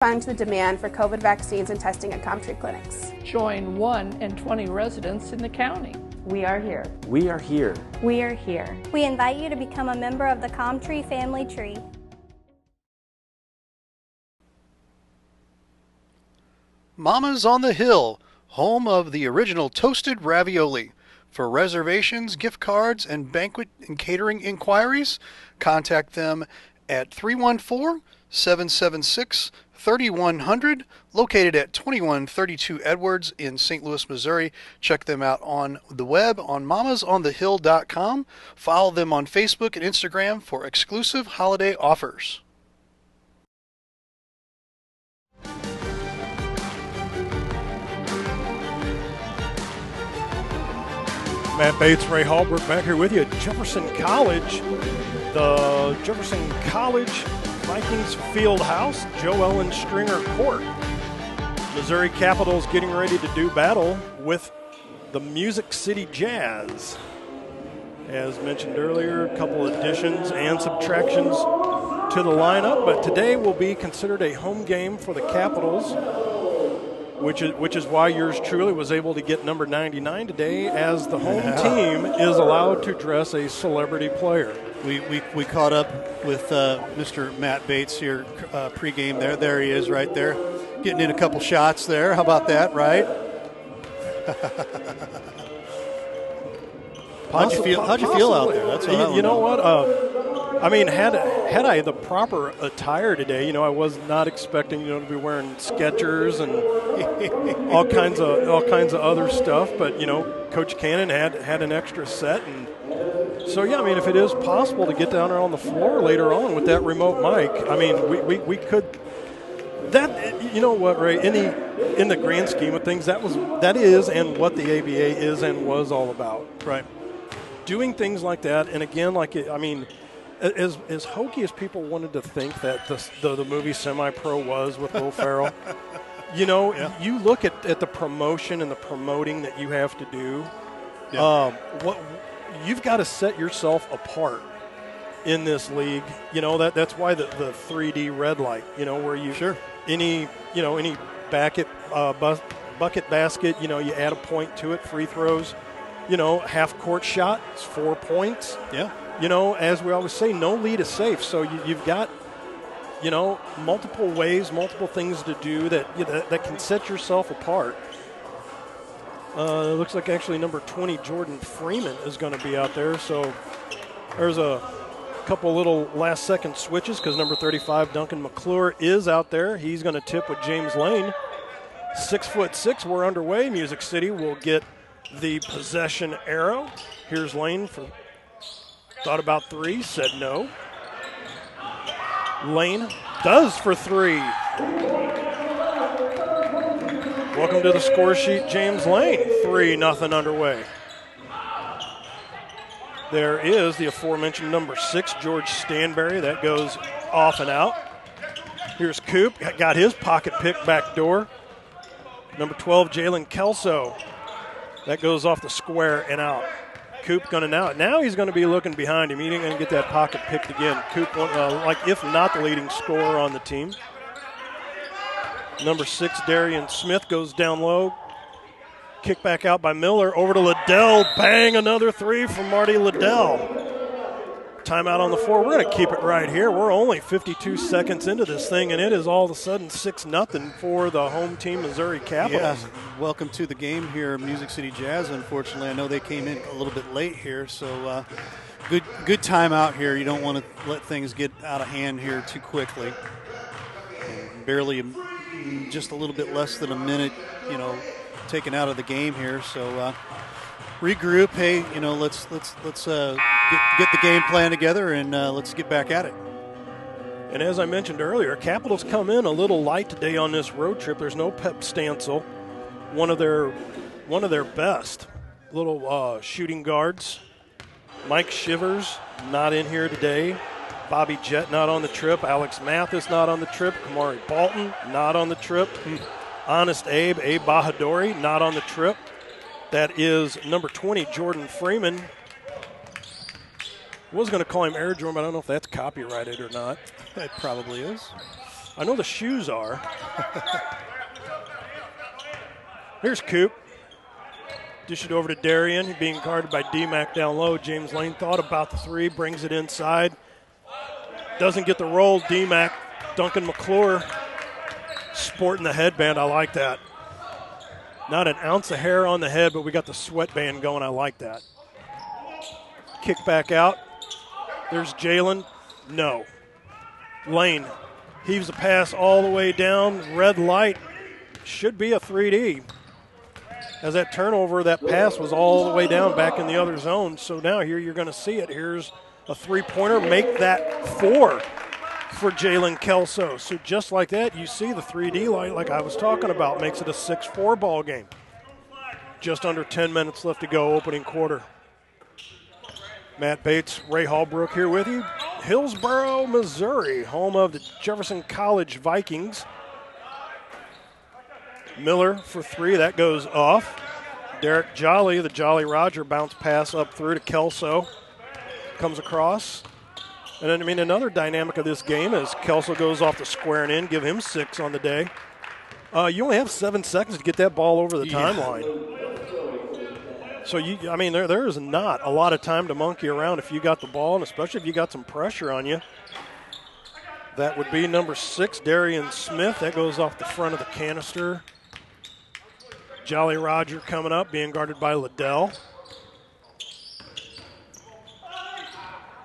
respond to the demand for COVID vaccines and testing at ComTree clinics. Join 1 in 20 residents in the county. We are here. We are here. We are here. We invite you to become a member of the ComTree family tree. Mama's on the Hill, home of the original toasted ravioli. For reservations, gift cards, and banquet and catering inquiries, contact them at 314-776-3100, located at 2132 Edwards in St. Louis, Missouri. Check them out on the web on mamasonthehill.com. Follow them on Facebook and Instagram for exclusive holiday offers. Matt Bates, Ray Hallbrook back here with you at Jefferson College. The Jefferson College Vikings Field House, Joe Ellen Stringer Court. Missouri Capitals getting ready to do battle with the Music City Jazz. As mentioned earlier, a couple additions and subtractions to the lineup, but today will be considered a home game for the Capitals, which is why yours truly was able to get number 99 today, as the home team is allowed to dress a celebrity player. We caught up with Mr. Matt Bates here pregame. There he is right there, getting in a couple shots there. How about that, right? How'd you feel out there? That's what you know what? I mean, had I the proper attire today, I was not expecting to be wearing Skechers and all kinds of other stuff. But Coach Cannon had an extra set, and so yeah. I mean, if it is possible to get down there on the floor later on with that remote mic, I mean, we could. That, you know what, Ray? In the grand scheme of things, that is and what the ABA is and was all about. Right. Doing things like that, and again, as hokey as people wanted to think that the movie Semi-Pro was with Will Ferrell, Yeah. You look at the promotion and the promoting that you have to do. Yeah. You've got to set yourself apart in this league. That's why the 3D red light. Where you any bucket basket. You add a point to it. Free throws. Half court shot, it's 4 points. Yeah. As we always say, no lead is safe. So you've got, multiple ways, multiple things to do that can set yourself apart. It looks like actually number 20, Jordan Freeman, is going to be out there. So there's a couple little last-second switches because number 35, Duncan McClure, is out there. He's going to tip with James Lane. 6'6", we're underway. Music City will get the possession arrow. Here's Lane thought about three, said no. Lane does for three. Welcome to the score sheet, James Lane. 3-0 underway. There is the aforementioned number 6, George Stanberry. That goes off and out. Here's Coop, got his pocket pick back door. Number 12, Jalen Kelso. That goes off the square and out. Coop going to now he's going to be looking behind him. He ain't going to get that pocket picked again. Coop, if not the leading scorer on the team. Number 6, Darian Smith, goes down low. Kick back out by Miller. Over to Liddell. Bang, another three from Marty Liddell. Timeout on the floor. We're going to keep it right here. We're only 52 seconds into this thing, and it is all of a sudden 6-0 for the home team, Missouri Capitals. Yeah. Welcome to the game here, Music City Jazz. Unfortunately, I know they came in a little bit late here, so good timeout here. You don't want to let things get out of hand here too quickly. And barely, just a little bit less than a minute, taken out of the game here. So regroup. Hey, let's get the game plan together and let's get back at it. And as I mentioned earlier, Capitals come in a little light today on this road trip. There's no Pep Stancil, one of their best little shooting guards. Mike Shivers not in here today. Bobby Jett not on the trip. Alex Mathis not on the trip. Kamari Bolton not on the trip. Honest Abe Bahadori not on the trip. That is number 20, Jordan Freeman. I was going to call him Air Jordan, but I don't know if that's copyrighted or not. It probably is. I know the shoes are. Here's Coop. Dish it over to Darien, being guarded by D-Mac down low. James Lane thought about the three, brings it inside. Doesn't get the roll. D-Mac, Duncan McClure sporting the headband. I like that. Not an ounce of hair on the head, but we got the sweatband going. I like that. Kick back out. There's Jalen. No. Lane heaves a pass all the way down. Red light. Should be a 3D. As that turnover, that pass was all the way down back in the other zone. So now here you're going to see it. Here's a three-pointer. Make that 4 for Jalen Kelso. So just like that, you see the 3D light like I was talking about. Makes it a 6-4 ball game. Just under 10 minutes left to go, opening quarter. Matt Bates, Ray Hallbrook here with you. Hillsboro, Missouri, home of the Jefferson College Vikings. Miller for 3, that goes off. Derek Jolly, the Jolly Roger, bounce pass up through to Kelso. Comes across. And then, another dynamic of this game is Kelso goes off the square and in, give him 6 on the day. You only have 7 seconds to get that ball over the timeline. So, there is not a lot of time to monkey around if you got the ball, and especially if you got some pressure on you. That would be number 6, Darian Smith. That goes off the front of the canister. Jolly Roger coming up, being guarded by Liddell.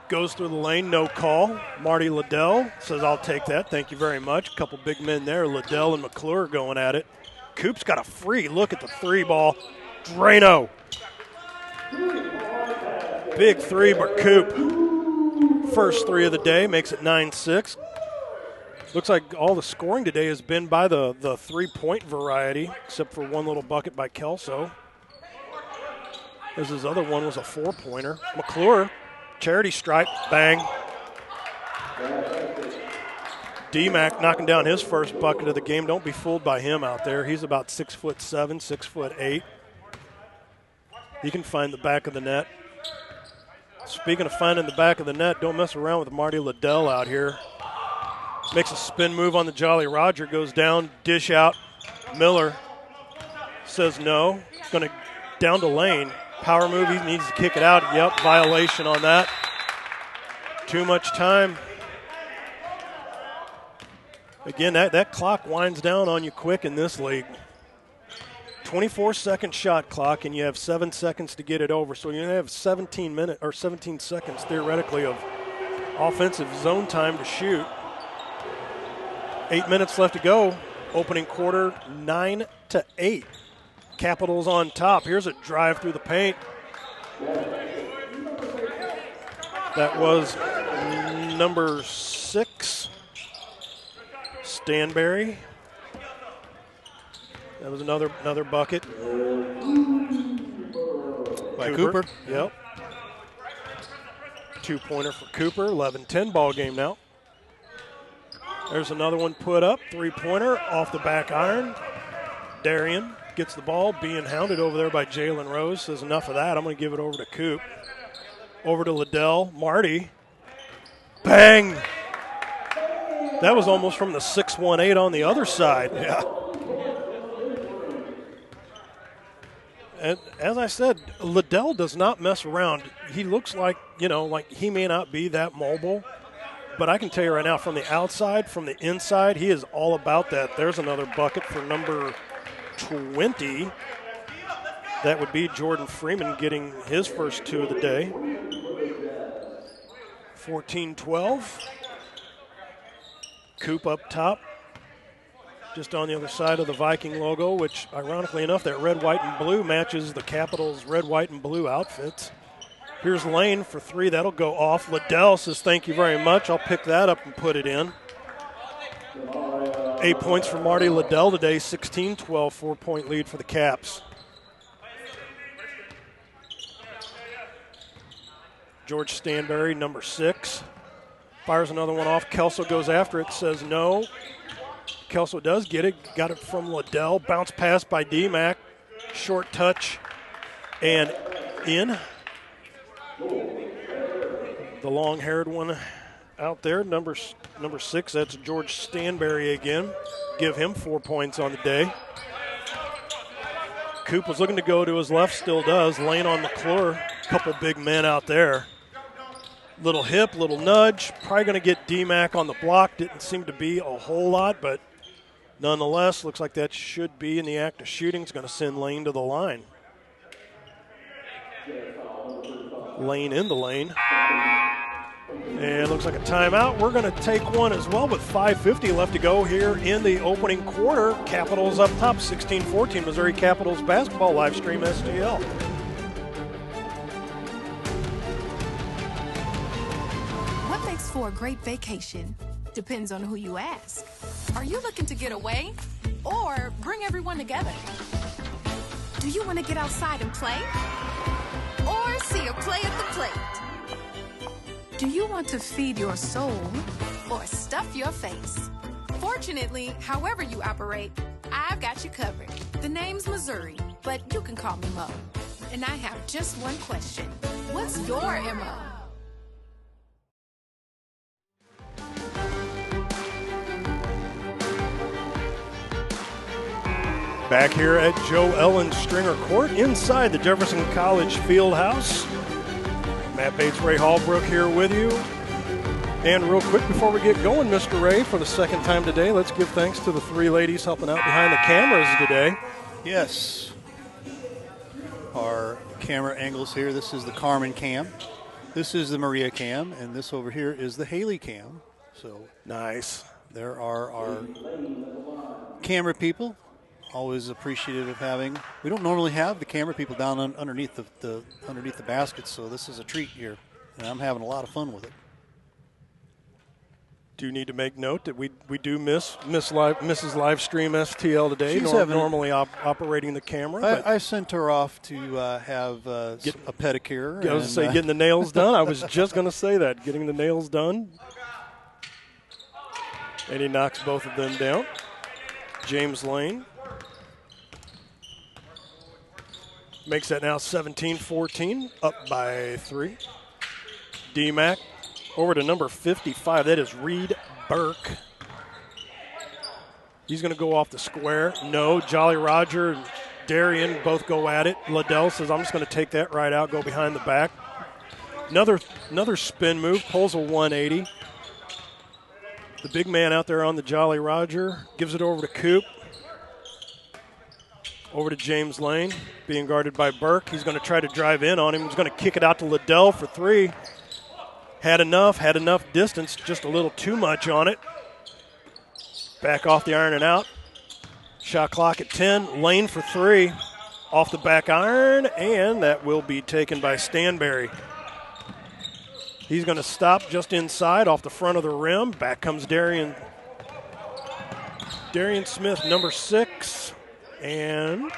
Goes through the lane, no call. Marty Liddell says, I'll take that. Thank you very much. A couple big men there. Liddell and McClure going at it. Coop's got a free look at the 3 ball. Drano. Big 3, but Coop. First 3 of the day, makes it 9-6. Looks like all the scoring today has been by the 3-point variety, except for one little bucket by Kelso. As his other one was a 4-pointer. McClure, charity stripe, bang. D-Mac knocking down his first bucket of the game. Don't be fooled by him out there. He's about 6'7", 6'8". He can find the back of the net. Speaking of finding the back of the net, don't mess around with Marty Liddell out here. Makes a spin move on the Jolly Roger, goes down, dish out. Miller says no. Going to down to Lane. Power move, he needs to kick it out. Yep, violation on that. Too much time. Again, that clock winds down on you quick in this league. 24-second shot clock, and you have 7 seconds to get it over. So you have 17 seconds theoretically of offensive zone time to shoot. 8 minutes left to go. Opening quarter, 9-8. Capitals on top. Here's a drive through the paint. That was number 6, Stanberry. That was another bucket. By Cooper. Yep. 2-pointer for Cooper. 11-10 ball game now. There's another one put up. 3-pointer off the back iron. Darien gets the ball, being hounded over there by Jalen Rose. Says enough of that. I'm going to give it over to Coop. Over to Liddell. Marty. Bang! That was almost from the 6-1-8 on the other side. Yeah. And as I said, Liddell does not mess around. He looks like, like he may not be that mobile. But I can tell you right now, from the outside, from the inside, he is all about that. There's another bucket for number 20. That would be Jordan Freeman getting his first 2 of the day. 14-12. Coop up top. Just on the other side of the Viking logo, which, ironically enough, that red, white, and blue matches the Capitals' red, white, and blue outfits. Here's Lane for 3. That'll go off. Liddell says, thank you very much. I'll pick that up and put it in. 8 points for Marty Liddell today, 16-12, 4-point lead for the Caps. George Stanberry, number 6. Fires another one off. Kelso goes after it, says no. Kelso does get it. Got it from Liddell. Bounce pass by D-Mac. Short touch and in. The long-haired one out there, number 6, that's George Stanberry again. Give him 4 points on the day. Coop was looking to go to his left, still does. Lane on McClure, couple big men out there. Little hip, little nudge. Probably going to get D-Mac on the block. Didn't seem to be a whole lot, but nonetheless, looks like that should be in the act of shooting. It's going to send Lane to the line. Lane in the lane. And looks like a timeout. We're going to take one as well with 5:50 left to go here in the opening quarter. Capitals up top, 16-14, Missouri Capitals basketball live stream STL. What makes for a great vacation depends on who you ask. Are you looking to get away or bring everyone together? Do you want to get outside and play or see a play at the plate? Do you want to feed your soul or stuff your face? Fortunately, however you operate, I've got you covered. The name's Missouri, but you can call me Mo. And I have just one question. What's your MO? Back here at Joe Ellen Stringer Court inside the Jefferson College Fieldhouse. Matt Bates, Ray Hallbrook here with you. And real quick before we get going, Mr. Ray, for the second time today, let's give thanks to the 3 ladies helping out behind the cameras today. Yes. Our camera angles here. This is the Carmen cam. This is the Maria cam. And this over here is the Haley cam. So nice. There are our camera people. Always appreciative of having. We don't normally have the camera people down underneath the baskets, so this is a treat here, and I'm having a lot of fun with it. Do need to make note that we do miss Mrs. Livestream STL today. She's normally operating the camera. I sent her off to have a pedicure. I was going to say getting the nails done. I was just going to say that, getting the nails done. And he knocks both of them down. James Lane. Makes that now 17-14, up by 3. D-Mac over to number 55. That is Reed Burke. He's going to go off the square. No, Jolly Roger and Darian both go at it. Liddell says, I'm just going to take that right out, go behind the back. Another spin move, pulls a 180. The big man out there on the Jolly Roger gives it over to Coop. Over to James Lane, being guarded by Burke. He's going to try to drive in on him. He's going to kick it out to Liddell for 3. Had enough distance, just a little too much on it. Back off the iron and out. Shot clock at 10. Lane for 3. Off the back iron, and that will be taken by Stanberry. He's going to stop just inside off the front of the rim. Back comes Darian Smith, number 6. And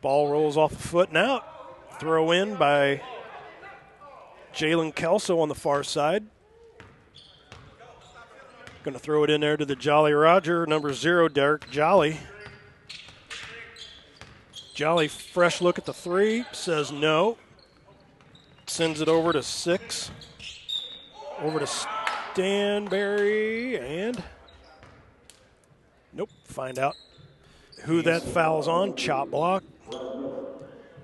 ball rolls off the foot and out. Throw in by Jalen Kelso on the far side. Going to throw it in there to the Jolly Roger, number 0, Derek Jolly. Jolly, fresh look at the 3, says no. Sends it over to 6. Over to Stanberry, and nope, find out who that foul's on. Chop block.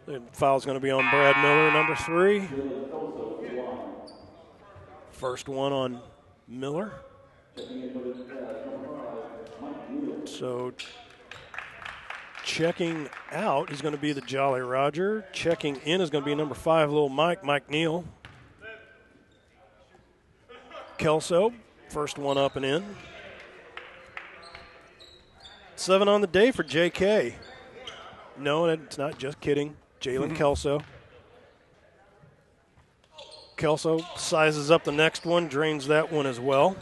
The foul's going to be on Brad Miller, number 3. First one on Miller. So checking out is going to be the Jolly Roger. Checking in is going to be number 5, little Mike Neal. Kelso, first one up and in. 7 on the day for JK. No, it's not, just kidding. Jalen Kelso. Kelso sizes up the next one, drains that one as well.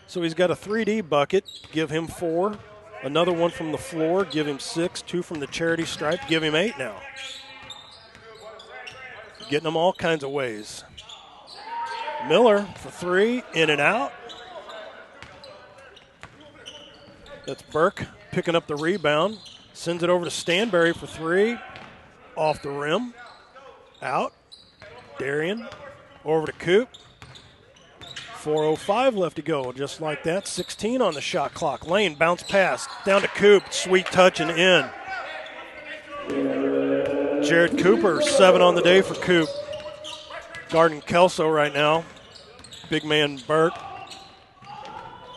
So he's got a 3D bucket, give him 4. Another one from the floor, give him 6. 2 from the charity stripe, give him 8 now. Getting them all kinds of ways. Miller for 3, in and out. That's Burke picking up the rebound. Sends it over to Stanberry for 3. Off the rim. Out. Darian Over to Coop. 4:05 left to go. Just like that, 16 on the shot clock. Lane, bounce pass. Down to Coop. Sweet touch and in. Jared Cooper, 7 on the day for Coop. Guarding Kelso right now. Big man Burke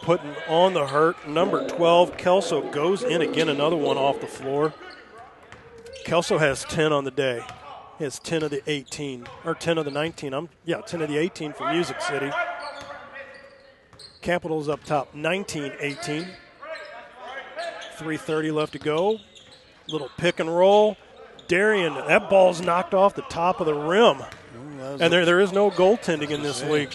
putting on the hurt. Number 12, Kelso goes in again, another one off the floor. Kelso has 10 on the day. He has 10 of the 18, or 10 of the 19. 10 of the 18 for Music City. Capitals up top, 19-18. 3:30 left to go. Little pick and roll. Darian, that ball's knocked off the top of the rim. And there is no goaltending in this league.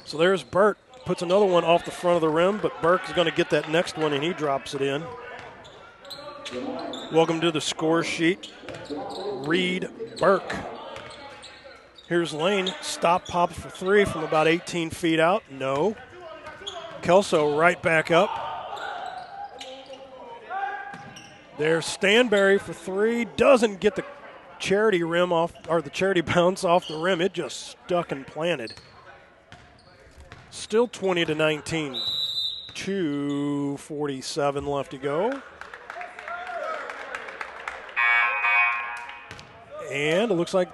So there's Burke. Puts another one off the front of the rim, but Burke is going to get that next one, and he drops it in. Welcome to the score sheet. Reed Burke. Here's Lane. Stop pops for 3 from about 18 feet out. No. Kelso right back up. There's Stanberry for 3. Doesn't get the charity rim off, or the charity bounce off the rim. It just stuck and planted. Still 20-19. 2:47 left to go. And it looks like,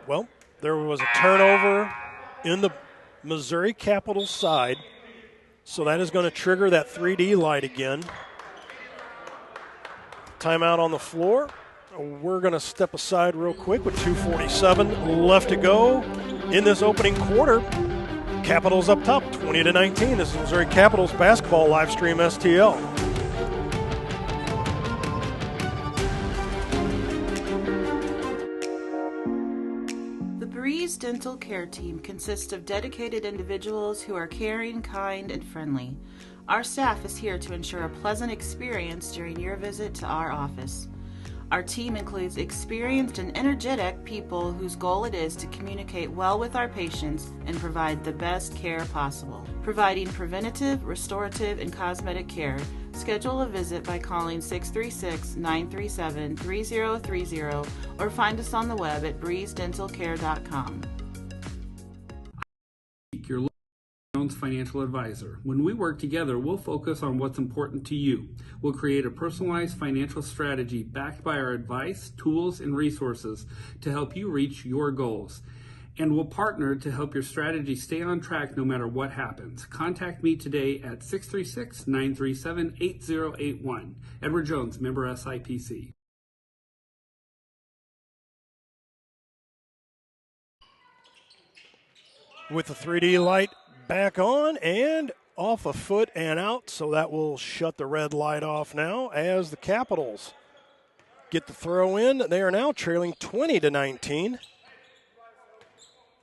well, there was a turnover in the Missouri Capitals side. So that is going to trigger that 3D light again. Timeout on the floor. We're going to step aside real quick with 2:47 left to go in this opening quarter. Capitals up top, 20-19. This is Missouri Capitals basketball live stream STL. The Breeze Dental Care Team consists of dedicated individuals who are caring, kind, and friendly. Our staff is here to ensure a pleasant experience during your visit to our office. Our team includes experienced and energetic people whose goal it is to communicate well with our patients and provide the best care possible. Providing preventative, restorative, and cosmetic care. Schedule a visit by calling 636-937-3030 or find us on the web at breezedentalcare.com. Your Jones Financial Advisor. When we work together, we'll focus on what's important to you. We'll create a personalized financial strategy backed by our advice, tools, and resources to help you reach your goals. And we'll partner to help your strategy stay on track no matter what happens. Contact me today at 636-937-8081. Edward Jones, member SIPC. With the 3D light back on and off a foot and out, so that will shut the red light off now as the Capitals get the throw in. They are now trailing 20-19.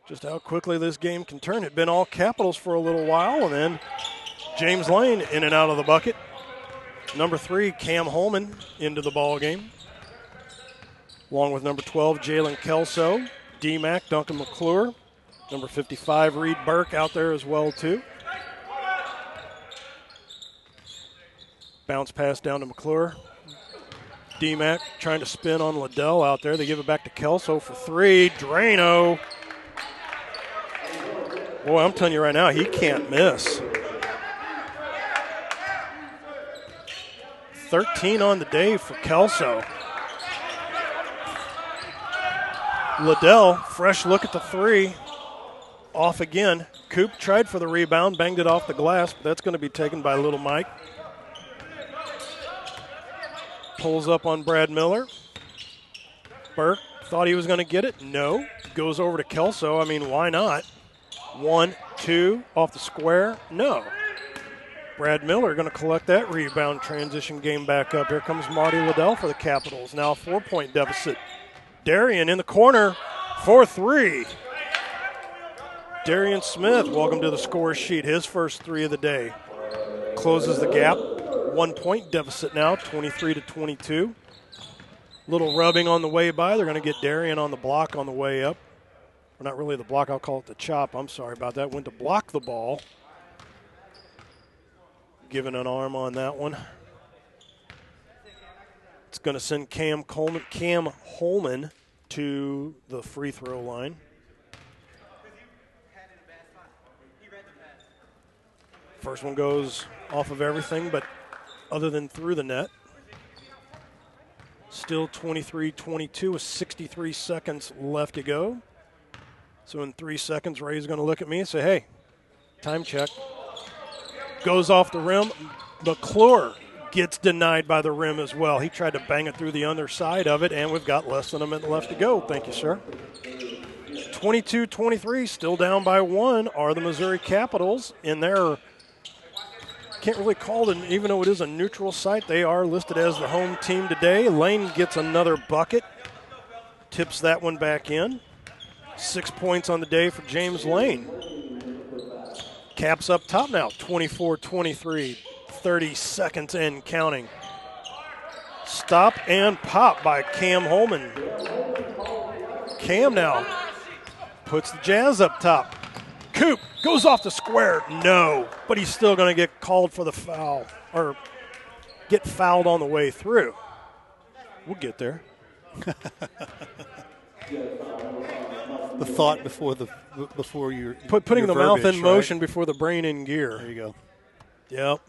Just how quickly this game can turn. It's been all Capitals for a little while, and then James Lane in and out of the bucket. Number 3, Cam Holman into the ball game, along with number 12, Jalen Kelso, D-Mac, Duncan McClure. Number 55, Reed Burke out there as well, too. Bounce pass down to McClure. D-Mac trying to spin on Liddell out there. They give it back to Kelso for 3. Drano. Boy, I'm telling you right now, he can't miss. 13 on the day for Kelso. Liddell, fresh look at the 3. Off again. Coop tried for the rebound, banged it off the glass, but that's going to be taken by Little Mike. Pulls up on Brad Miller. Burke thought he was going to get it. No. Goes over to Kelso. I mean, why not? 1, 2, off the square. No. Brad Miller going to collect that rebound. Transition game back up. Here comes Marty Liddell for the Capitals. Now a 4-point deficit. Darian in the corner for 3. Darian Smith, welcome to the score sheet. His first 3 of the day. Closes the gap. 1-point deficit now, 23-22. Little rubbing on the way by. They're going to get Darian on the block on the way up. Or not really the block, I'll call it the chop. I'm sorry about that. Went to block the ball. Given an arm on that one. It's going to send Cam Holman to the free throw line. First one goes off of everything, but other than through the net. Still 23-22 with 63 seconds left to go. So in 3 seconds, Ray's going to look at me and say, hey, time check. Goes off the rim. McClure gets denied by the rim as well. He tried to bang it through the underside of it, and we've got less than a minute left to go. Thank you, sir. 22-23, still down by 1 are the Missouri Capitals in their, can't really call it, even though it is a neutral site, they are listed as the home team today. Lane gets another bucket, tips that one back in. 6 points on the day for James Lane. Caps up top now, 24-23, 30 seconds and counting. Stop and pop by Cam Holman. Cam now puts the Jazz up top. Coop goes off the square. No, but he's still going to get called for the foul, or get fouled on the way through. We'll get there. The thought before your putting your the mouth in verbiage, motion right? before the brain in gear. There you go. Yep.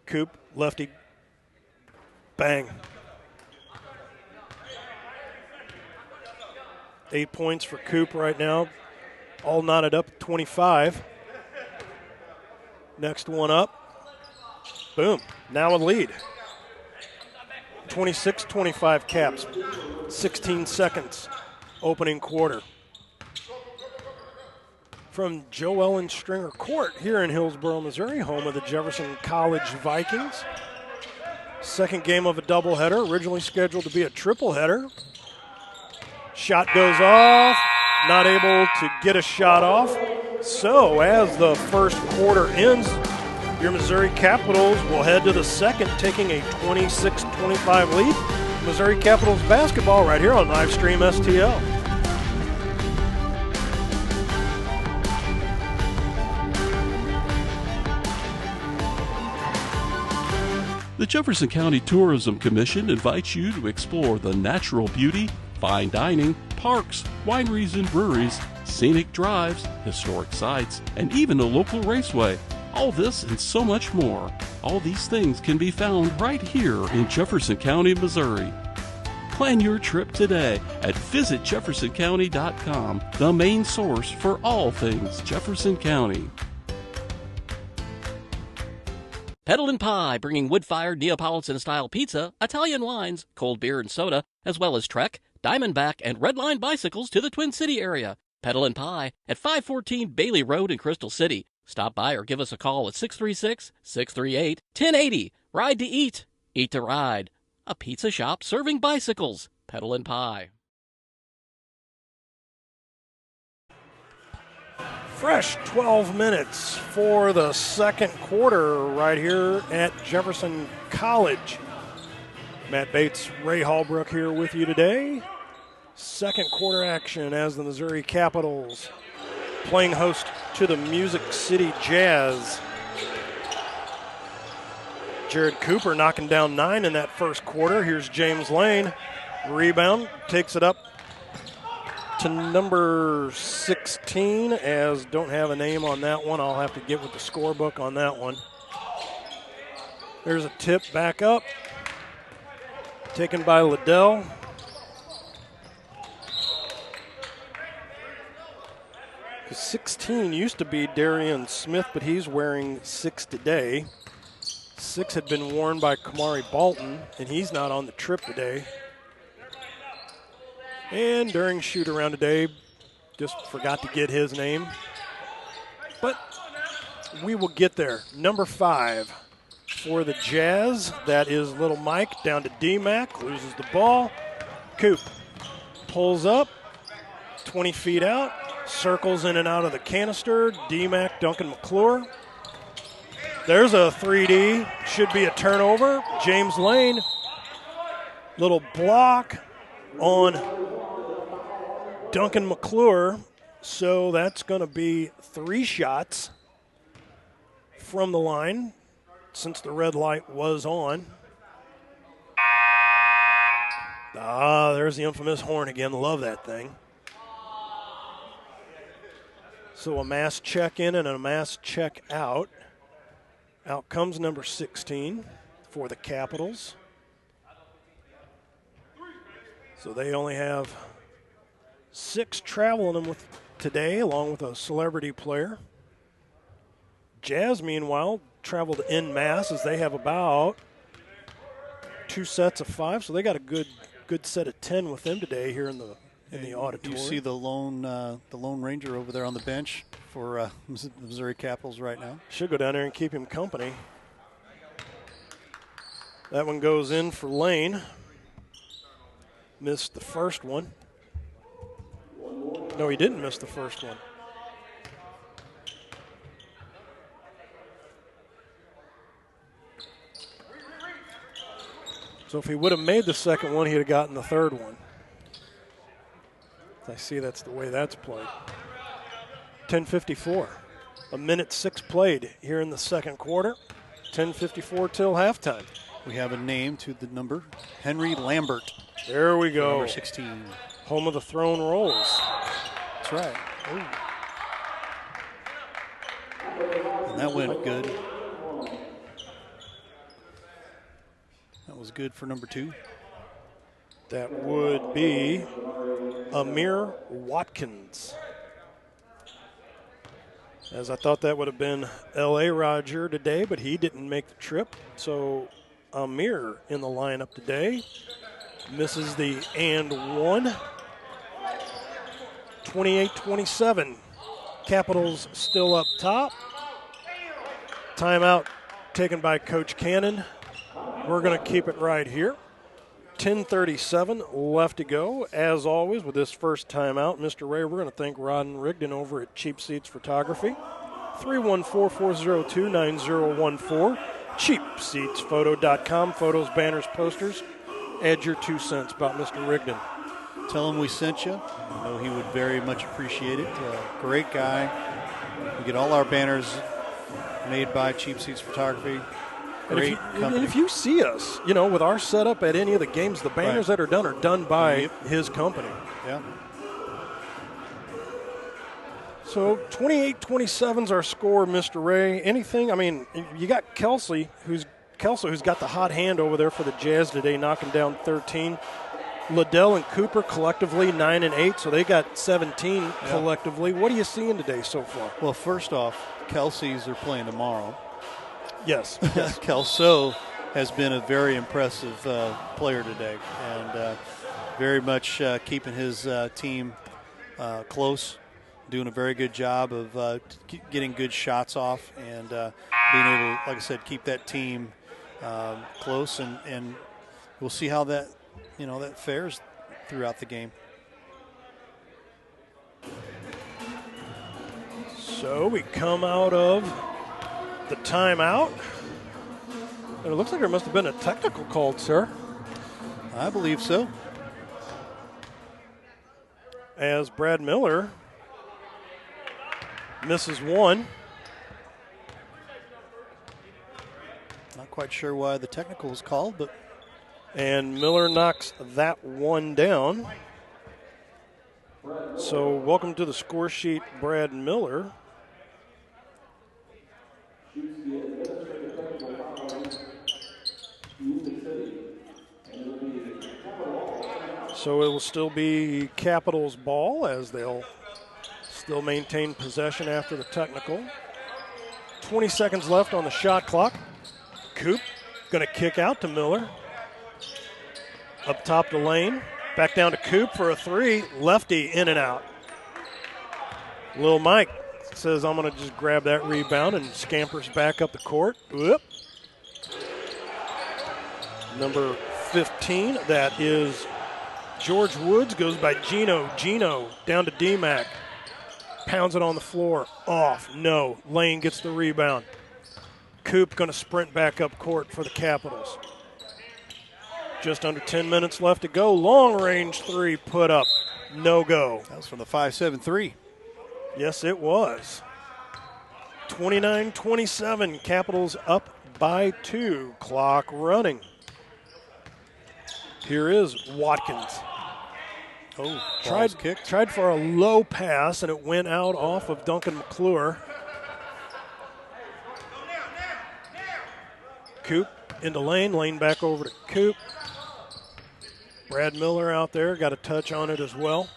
Coop, lefty, bang. 8 points for Coop right now. All knotted up at 25. Next one up. Boom. Now a lead. 26-25 Caps. 16 seconds. Opening quarter. From Joe Ellen Stringer Court here in Hillsboro, Missouri, home of the Jefferson College Vikings. Second game of a doubleheader, originally scheduled to be a tripleheader. Shot goes off, not able to get a shot off. So as the first quarter ends, your Missouri Capitals will head to the second, taking a 26-25 lead. Missouri Capitals basketball right here on Livestream STL. The Jefferson County Tourism Commission invites you to explore the natural beauty, fine dining, parks, wineries and breweries, scenic drives, historic sites, and even a local raceway. All this and so much more. All these things can be found right here in Jefferson County, Missouri. Plan your trip today at visitjeffersoncounty.com, the main source for all things Jefferson County. Petalin Pie, bringing wood-fired Neapolitan-style pizza, Italian wines, cold beer and soda, as well as Trek, Diamondback, and Redline bicycles to the Twin City area. Petalin Pie at 514 Bailey Road in Crystal City. Stop by or give us a call at 636-638-1080. Ride to eat, eat to ride. A pizza shop serving bicycles. Petalin Pie. Fresh 12 minutes for the second quarter right here at Jefferson College. Matt Bates, Ray Hallbrook here with you today. Second quarter action as the Missouri Capitals playing host to the Music City Jazz. Jared Cooper knocking down 9 in that first quarter. Here's James Lane. Rebound, takes it up to number 16, as don't have a name on that one. I'll have to get with the scorebook on that one. There's a tip back up, taken by Liddell. The 16 used to be Darian Smith, but he's wearing 6 today. 6 had been worn by Kamari Bolton, and he's not on the trip today. And during shoot-around today, just forgot to get his name. But we will get there. Number 5 for the Jazz. That is Little Mike down to D-Mac. Loses the ball. Coop pulls up. 20 feet out. Circles in and out of the canister. D-Mac, Duncan McClure. There's a 3D. Should be a turnover. James Lane. Little block on Duncan McClure, so that's going to be 3 shots from the line since the red light was on. There's the infamous horn again. Love that thing. So a mass check in and a mass check out. Out comes number 16 for the Capitals. So they only have 6 traveling them with today, along with a celebrity player. Jazz, meanwhile, traveled en masse as they have about 2 sets of 5, so they got a good set of 10 with them today here in the auditorium. You see the Lone Ranger over there on the bench for Missouri Capitals right now. Should go down there and keep him company. That one goes in for Lane. Missed the first one. No, he didn't miss the first one. So if he would have made the second one, he'd have gotten the third one. I see that's the way that's played. 10:54. 1:06 played here in the second quarter. 10:54 till halftime. We have a name to the number, Henry Lambert. There we go. Number 16. Home of the Throne Rolls. That's right. Ooh. And that went good. That was good for number 2. That would be Amir Watkins. As I thought that would have been L.A. Roger today, but he didn't make the trip. So Amir in the lineup today. Misses the and one. 28-27. Capitals still up top. Timeout taken by Coach Cannon. We're going to keep it right here. 10:37 left to go. As always, with this first timeout, Mr. Ray, we're going to thank Rodden Rigdon over at Cheap Seats Photography. 314-402-9014. CheapSeatsPhoto.com. Photos, banners, posters. Add your 2 cents about Mr. Rigdon. Tell him we sent you. I know he would very much appreciate it. Great guy. We get all our banners made by Cheap Seats Photography. Great company. And if you see us, with our setup at any of the games, the banners that are done by his company. Yeah. So 28-27 is our score, Mr. Ray. Anything? I mean, you got Kelsey, who's got the hot hand over there for the Jazz today, knocking down 13. Liddell and Cooper collectively 9 and 8, so they got 17 collectively. What are you seeing today so far? Well, first off, Kelsey's are playing tomorrow. Yes. Kelso has been a very impressive player today, and very much keeping his team close, doing a very good job of getting good shots off, and being able, like I said, keep that team close, and we'll see how that fares throughout the game. So we come out of the timeout. And it looks like there must have been a technical called, sir. I believe so. As Brad Miller misses one. Not quite sure why the technical was called, but. And Miller knocks that one down. So welcome to the score sheet, Brad Miller. So it will still be Capitals ball as they'll still maintain possession after the technical. 20 seconds left on the shot clock. Coop going to kick out to Miller. Up top to Lane. Back down to Coop for a 3. Lefty in and out. Lil Mike says, I'm going to just grab that rebound, and scampers back up the court. Whoop. Number 15, that is George Woods, goes by Gino. Gino down to D-Mac. Pounds it on the floor. Off. No. Lane gets the rebound. Coop going to sprint back up court for the Capitals. Just under 10 minutes left to go. Long range 3 put up. No go. That was from the 5-7-3. Yes, it was. 29-27. Capitals up by 2. Clock running. Here is Watkins. Oh, tried for a low pass, and it went out off of Duncan McClure. Coop into Lane. Lane back over to Coop. Brad Miller out there got a touch on it as well.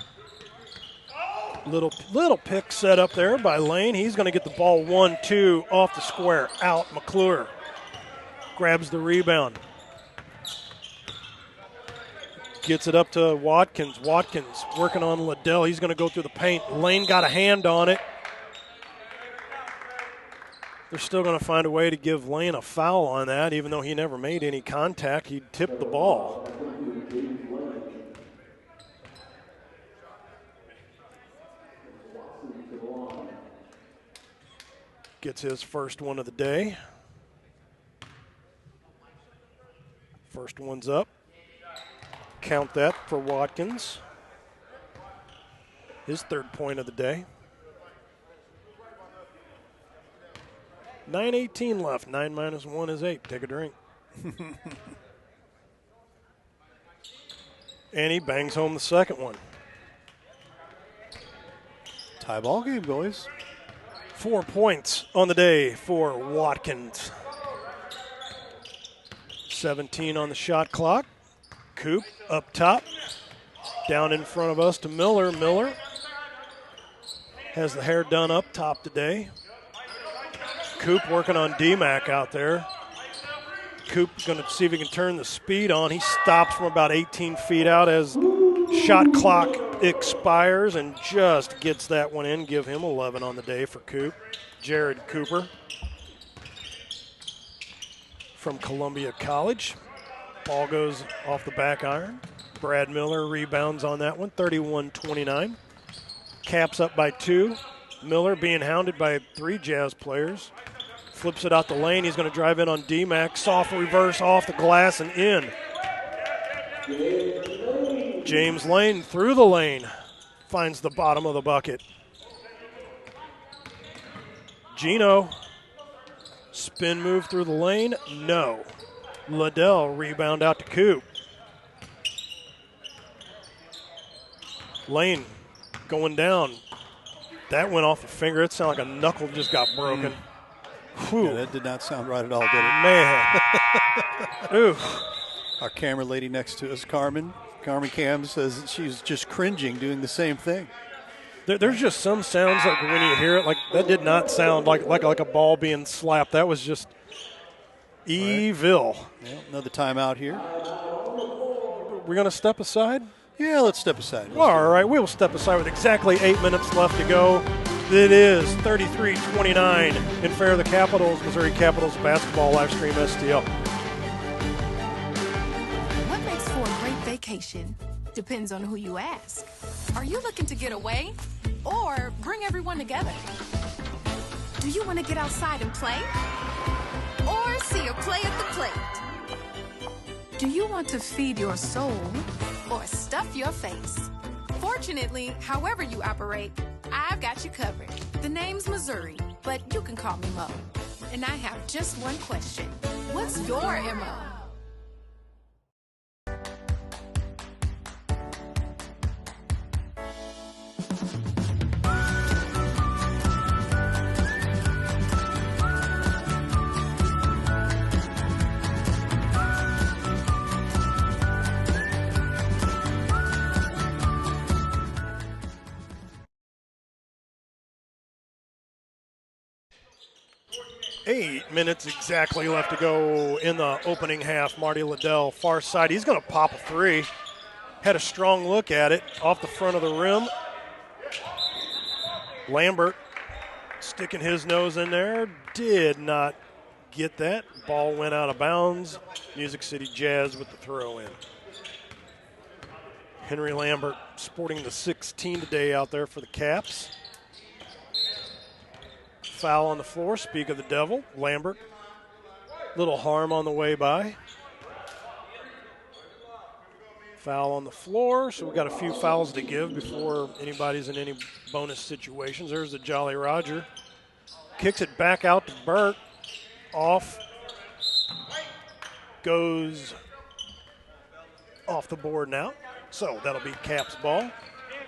Little pick set up there by Lane. He's going to get the ball 1-2 off the square. Out. McClure grabs the rebound. Gets it up to Watkins. Watkins working on Liddell. He's going to go through the paint. Lane got a hand on it. They're still going to find a way to give Lane a foul on that, even though he never made any contact. He tipped the ball. Gets his first one of the day. First one's up. Count that for Watkins. His third point of the day. 9:18 left. 9 minus 1 is 8. Take a drink. And he bangs home the second one. Tie ball game, boys. 4 points on the day for Watkins. 17 on the shot clock. Coop up top. Down in front of us to Miller. Miller has the hair done up top today. Coop working on D-Mac out there. Coop's going to see if he can turn the speed on. He stops from about 18 feet out as shot clock expires and just gets that one in. Give him 11 on the day for Coop. Jared Cooper from Columbia College. Ball goes off the back iron. Brad Miller rebounds on that one, 31-29. Caps up by 2. Miller being hounded by 3 Jazz players. Flips it out the lane. He's going to drive in on D-Mac. Soft reverse off the glass and in. James Lane through the lane. Finds the bottom of the bucket. Gino. Spin move through the lane. No. Liddell rebound out to Coop. Lane going down. That went off the finger. It sounded like a knuckle just got broken. Yeah, that did not sound right at all, did it? Man. Oof. Our camera lady next to us, Carmen Cam, says she's just cringing doing the same thing. There's just some sounds like when you hear it, like that did not sound like a ball being slapped. That was just evil. Right. Yeah, another timeout here. We're going to step aside? Yeah, let's step aside. All right, we will step aside with exactly 8 minutes left to go. It is 33-29 in favor of the Capitals, Missouri Capitals basketball live stream STL. What makes for a great vacation depends on who you ask. Are you looking to get away or bring everyone together? Do you want to get outside and play or see a play at the plate? Do you want to feed your soul or stuff your face? Fortunately, however you operate, I've got you covered. The name's Missouri, but you can call me Mo. And I have just one question. What's your MO? Eight minutes exactly left to go in the opening half. Marty Liddell, far side. He's going to pop a three. Had a strong look at it off the front of the rim. Lambert sticking his nose in there. Did not get that. Ball went out of bounds. Music City Jazz with the throw in. Henry Lambert sporting the 16 today out there for the Caps. Foul on the floor. Speak of the devil. Lambert. Little harm on the way by. Foul on the floor. So we've got a few fouls to give before anybody's in any bonus situations. There's the Jolly Roger. Kicks it back out to Burt. Off. Goes off the board now. So that'll be Caps ball.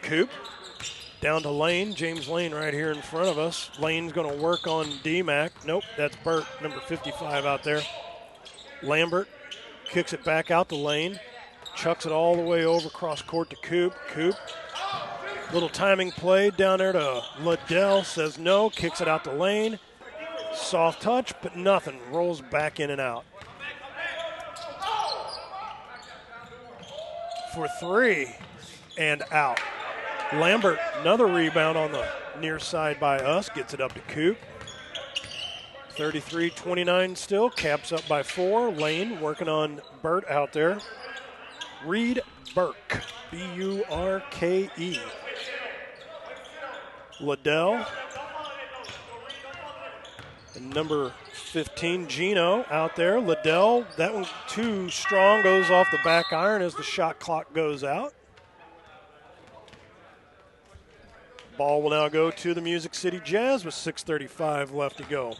Coop. Down to Lane. James Lane right here in front of us. Lane's going to work on D-Mac. Nope, that's Burt, number 55 out there. Lambert kicks it back out to Lane. Chucks it all the way over cross court to Coop. Coop, little timing play down there to Liddell. Says no, kicks it out to Lane. Soft touch, but nothing. Rolls back in and out. For three and out. Lambert, another rebound on the near side by us. Gets it up to Coop. 33-29 still. Caps up by 4. Lane working on Burt out there. Reed Burke, B-U-R-K-E. Liddell. And number 15, Gino, out there. Liddell, that one too strong, goes off the back iron as the shot clock goes out. Ball will now go to the Music City Jazz with 6:35 left to go.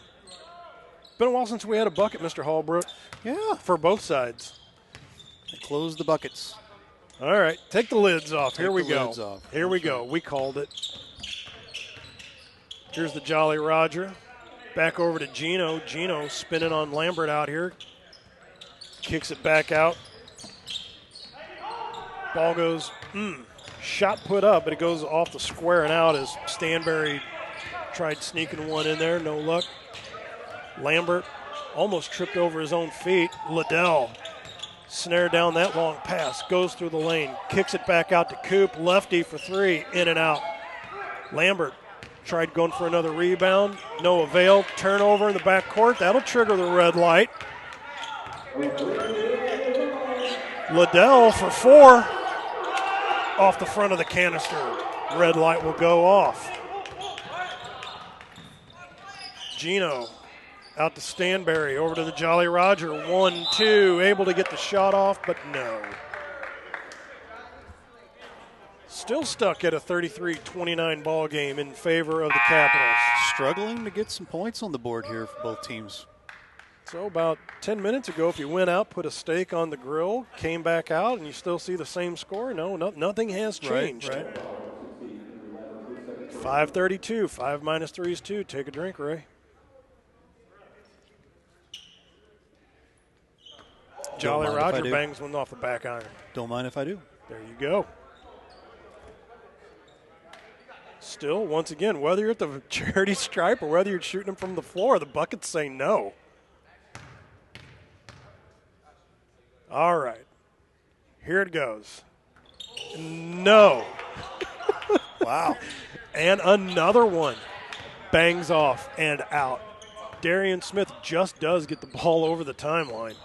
Been a while since we had a bucket, Mr. Hallbrook. Yeah. For both sides. Close the buckets. All right, take the lids off. Here we go. Lids off. Here we go. We called it. Here's the Jolly Roger. Back over to Gino. Gino spinning on Lambert out here. Kicks it back out. Ball goes, shot put up, but it goes off the square and out as Stanberry tried sneaking one in there. No luck. Lambert almost tripped over his own feet. Liddell snared down that long pass. Goes through the lane. Kicks it back out to Coop. Lefty for three. In and out. Lambert tried going for another rebound. No avail. Turnover in the backcourt. That'll trigger the red light. Liddell for 4. Off the front of the canister. Red light will go off. Gino out to Stanberry. Over to the Jolly Roger. 1-2. Able to get the shot off, but no. Still stuck at a 33-29 ball game in favor of the Capitals. Struggling to get some points on the board here for both teams. So about 10 minutes ago, if you went out, put a steak on the grill, came back out, and you still see the same score, nothing has changed. Right. 5:32, 5 minus 3 is 2. Take a drink, Ray. Jolly Roger bangs one off the back iron. Don't mind if I do. There you go. Still, once again, whether you're at the charity stripe or whether you're shooting them from the floor, the buckets say no. All right. Here it goes. No. Wow. And another one bangs off and out. Darian Smith just does get the ball over the timeline.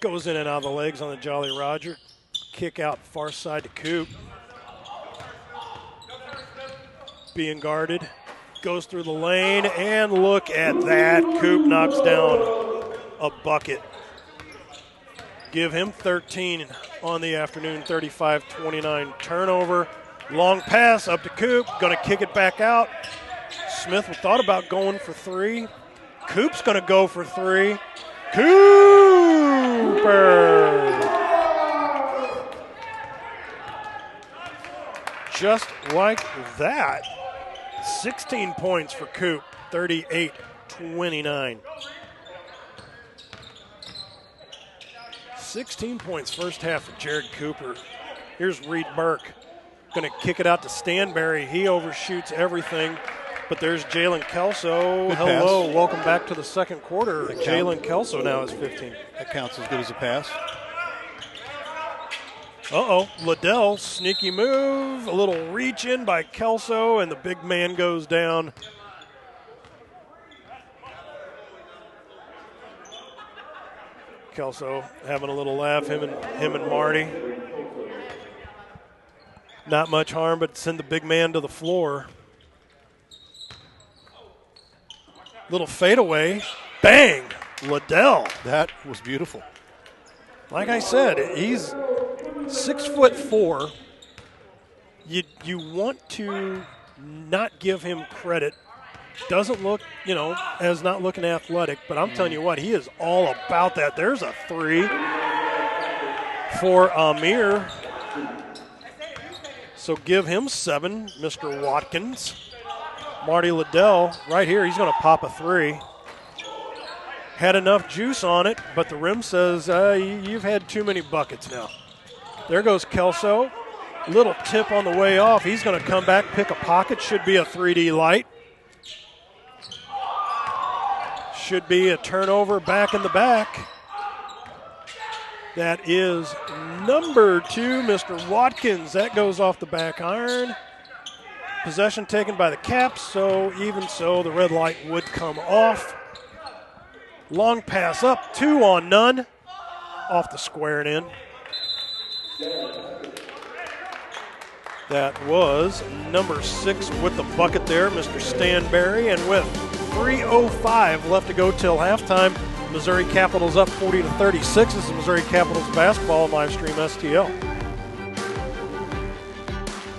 Goes in and out of the legs on the Jolly Roger. Kick out far side to Coop. Being guarded. Goes through the lane, and look at that. Coop knocks down a bucket. Give him 13 on the afternoon, 35-29 turnover. Long pass up to Coop. Going to kick it back out. Smith thought about going for 3. Coop's going to go for 3. Cooper! Just like that. 16 points for Coop, 38-29. 16 points first half for Jared Cooper. Here's Reed Burke. Going to kick it out to Stanberry. He overshoots everything. But there's Jalen Kelso. Good Hello, pass. welcome back to the second quarter. Jalen Kelso now is 15. That counts as good as a pass. Uh-oh, Liddell, sneaky move. A little reach in by Kelso, and the big man goes down. Kelso having a little laugh, him and Marty. Not much harm, but send the big man to the floor. Little fadeaway. Bang! Liddell. That was beautiful. Like I said, he's 6'4". You want to not give him credit. Doesn't look, as not looking athletic, but I'm telling you what, he is all about that. There's a 3 for Amir. So give him 7, Mr. Watkins. Marty Liddell right here, he's going to pop a 3. Had enough juice on it, but the rim says, you've had too many buckets now. There goes Kelso. Little tip on the way off. He's going to come back, pick a pocket. Should be a 3D light. Should be a turnover back in the back. That is number 2, Mr. Watkins. That goes off the back iron. Possession taken by the Caps, so even so, the red light would come off. Long pass up, 2 on none. Off the square and in. That was number 6 with the bucket there, Mr. Stanberry. And with 3:05 left to go till halftime, Missouri Capitals up 40-36. This is Missouri Capitals basketball live stream STL.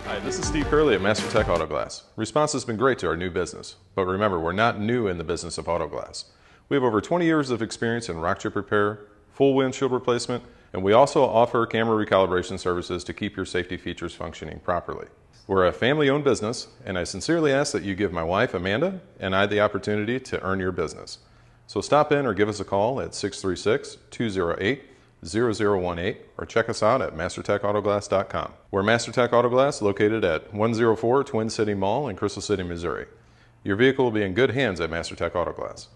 Hi, this is Steve Curley at MasterTech Auto Glass. Response has been great to our new business, but remember, we're not new in the business of auto glass. We have over 20 years of experience in rock chip repair, full windshield replacement, and we also offer camera recalibration services to keep your safety features functioning properly. We're a family-owned business, and I sincerely ask that you give my wife, Amanda, and I the opportunity to earn your business. So stop in or give us a call at 636-208-0018 or check us out at MasterTechAutoglass.com. We're MasterTech Auto Glass, located at 104 Twin City Mall in Crystal City, Missouri. Your vehicle will be in good hands at MasterTech Auto Glass.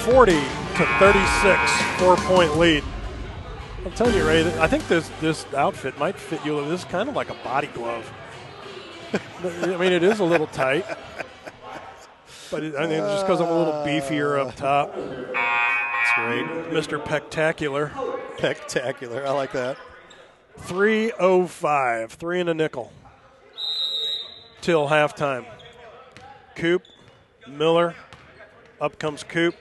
40-36, 4-point lead. I'm telling you, Ray, I think this outfit might fit you. This is kind of like a body glove. I mean, it is a little tight, but I mean, just because I'm a little beefier up top. That's great. Mr. Pectacular. Spectacular. I like that. 3:05, 3 and a nickel till halftime. Coop, Miller, up comes Coop.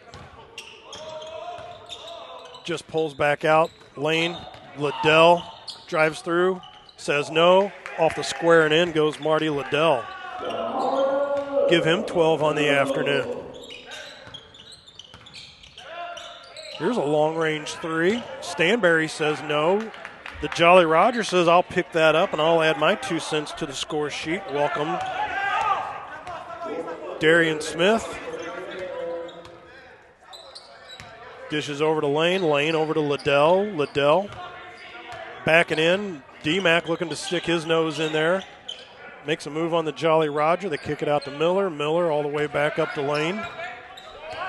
Just pulls back out. Lane, Liddell drives through, says no. Off the square and in goes Marty Liddell. Give him 12 on the afternoon. Here's a long-range 3. Stanberry says no. The Jolly Roger says, I'll pick that up and I'll add my 2 cents to the score sheet. Welcome, Darian Smith. Dishes over to Lane. Lane over to Liddell. Liddell backing in. D-Mac looking to stick his nose in there. Makes a move on the Jolly Roger. They kick it out to Miller. Miller all the way back up to Lane.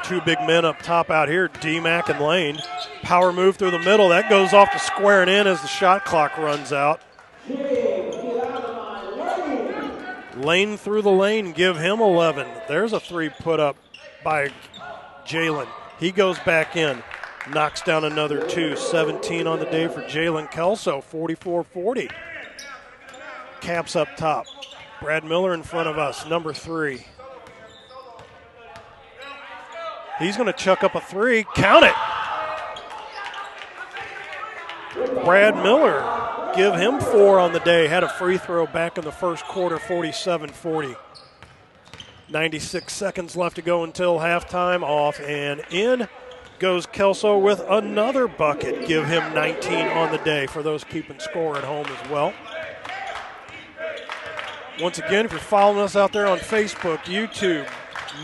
2 big men up top out here, D-Mac and Lane. Power move through the middle. That goes off to square and in as the shot clock runs out. Lane through the lane, give him 11. There's a 3 put up by Jalen. He goes back in, knocks down another 2. 17 on the day for Jalen Kelso, 44-40. Caps up top. Brad Miller in front of us, number 3. He's going to chuck up a 3. Count it! Brad Miller, give him 4 on the day. Had a free throw back in the first quarter, 47-40. 96 seconds left to go until halftime. Off and in goes Kelso with another bucket. Give him 19 on the day for those keeping score at home as well. Once again, if you're following us out there on Facebook, YouTube,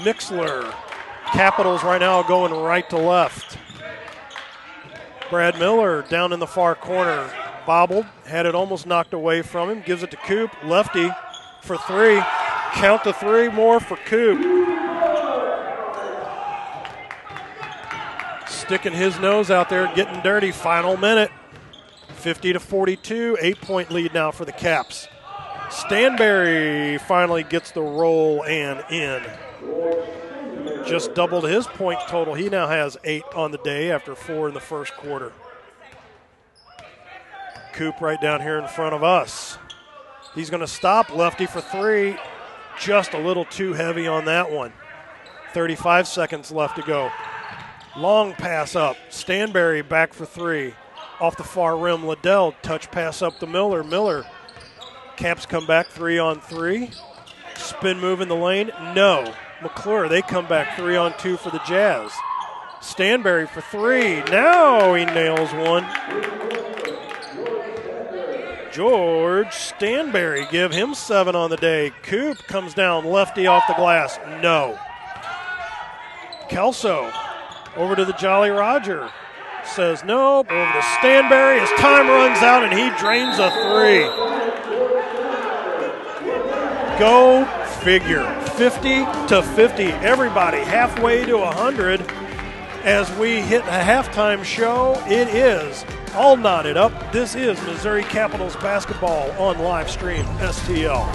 Mixler, Capitals right now going right to left. Brad Miller down in the far corner, bobbled, had it almost knocked away from him, gives it to Coop, lefty for 3. Count to 3 more for Coop. Sticking his nose out there, getting dirty. Final minute. 50-42, 8-point lead now for the Caps. Stanberry finally gets the roll and in. Just doubled his point total. He now has 8 on the day after 4 in the first quarter. Coop right down here in front of us. He's going to stop, lefty for 3. Just a little too heavy on that one. 35 seconds left to go. Long pass up. Stanberry back for 3. Off the far rim, Liddell. Touch pass up to Miller. Miller. Caps come back 3 on 3. Spin move in the lane. No. McClure, they come back 3 on 2 for the Jazz. Stanberry for three. Now he nails one. George Stanberry, give him 7 on the day. Coop comes down lefty off the glass. No. Kelso over to the Jolly Roger. Says no. Over to Stanberry. His time runs out and he drains a 3. Go figure. 50-50. Everybody halfway to 100. As we hit a halftime show, it is all knotted up. This is Missouri Capitals basketball on live stream STL.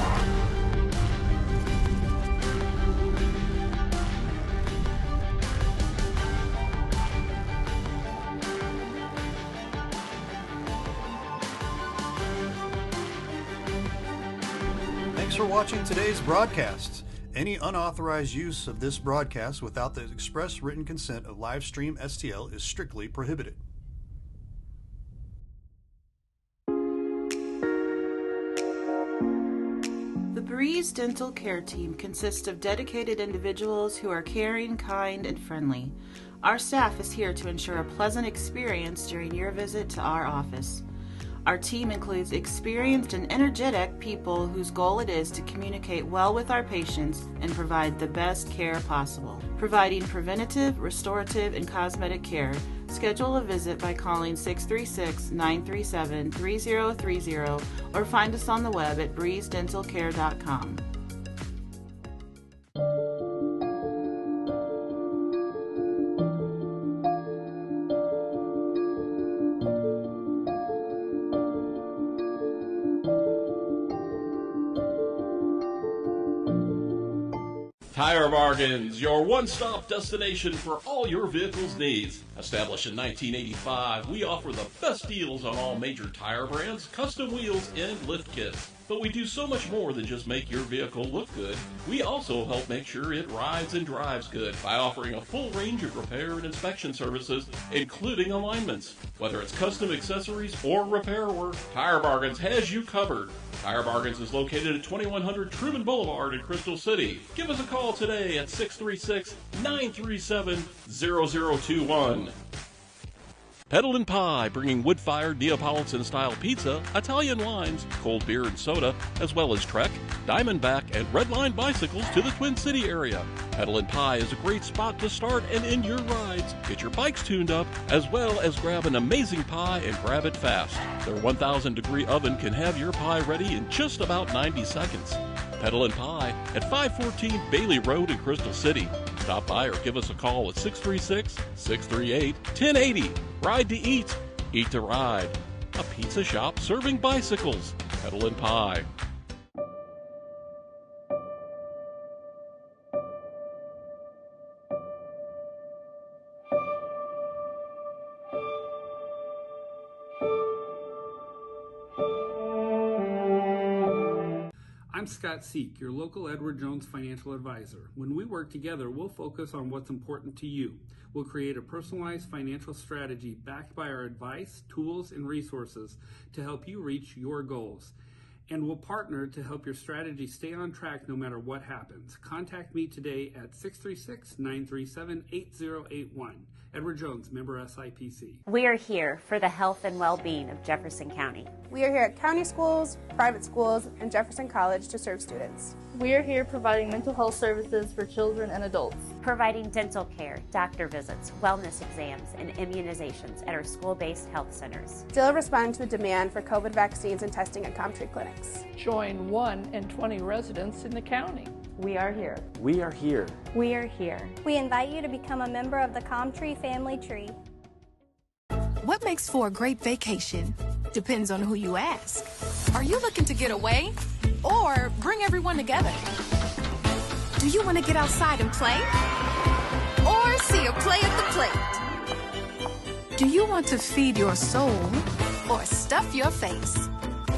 Thanks for watching today's broadcast. Any unauthorized use of this broadcast without the express written consent of Livestream STL is strictly prohibited. The Breeze Dental Care Team consists of dedicated individuals who are caring, kind, and friendly. Our staff is here to ensure a pleasant experience during your visit to our office. Our team includes experienced and energetic people whose goal it is to communicate well with our patients and provide the best care possible. Providing preventative, restorative, and cosmetic care. Schedule a visit by calling 636-937-3030 or find us on the web at breezedentalcare.com. Tire Bargains, your one-stop destination for all your vehicle's needs. Established in 1985, we offer the best deals on all major tire brands, custom wheels, and lift kits. But we do so much more than just make your vehicle look good. We also help make sure it rides and drives good by offering a full range of repair and inspection services, including alignments. Whether it's custom accessories or repair work, Tire Bargains has you covered. Tire Bargains is located at 2100 Truman Boulevard in Crystal City. Give us a call today at 636-937-0021. Pedal and Pie, bringing wood-fired Neapolitan-style pizza, Italian wines, cold beer and soda, as well as Trek, Diamondback, and Redline bicycles to the Twin City area. Pedal and Pie is a great spot to start and end your rides. Get your bikes tuned up, as well as grab an amazing pie and grab it fast. Their 1,000-degree oven can have your pie ready in just about 90 seconds. Pedal and Pie at 514 Bailey Road in Crystal City. Stop by or give us a call at 636-638-1080. Ride to eat, eat to ride. A pizza shop serving bicycles. Pedal and Pie. I'm Scott Seek, your local Edward Jones financial advisor. When we work together, we'll focus on what's important to you. We'll create a personalized financial strategy backed by our advice, tools, and resources to help you reach your goals. And we'll partner to help your strategy stay on track no matter what happens. Contact me today at 636-937-8081. Edward Jones, member SIPC. We are here for the health and well-being of Jefferson County. We are here at county schools, private schools, and Jefferson College to serve students. We are here providing mental health services for children and adults. Providing dental care, doctor visits, wellness exams, and immunizations at our school-based health centers. Still respond to the demand for COVID vaccines and testing at ComTree clinics. Join 1 in 20 residents in the county. We are here. We are here. We are here. We invite you to become a member of the ComTree family tree. What makes for a great vacation depends on who you ask. Are you looking to get away or bring everyone together? Do you want to get outside and play? Or see a play at the plate? Do you want to feed your soul or stuff your face?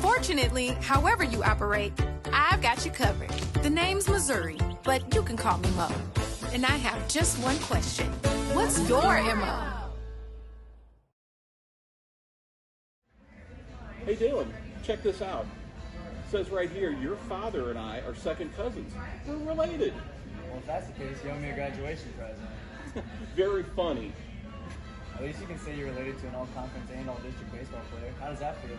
Fortunately, however you operate, I've got you covered. The name's Missouri, but you can call me Mo. And I have just one question. What's your MO? Hey, Dalen, check this out. It says right here, your father and I are second cousins. We're related. Well, if that's the case, you owe me a graduation present. Very funny. At least you can say you're related to an all-conference and all-district baseball player. How does that feel?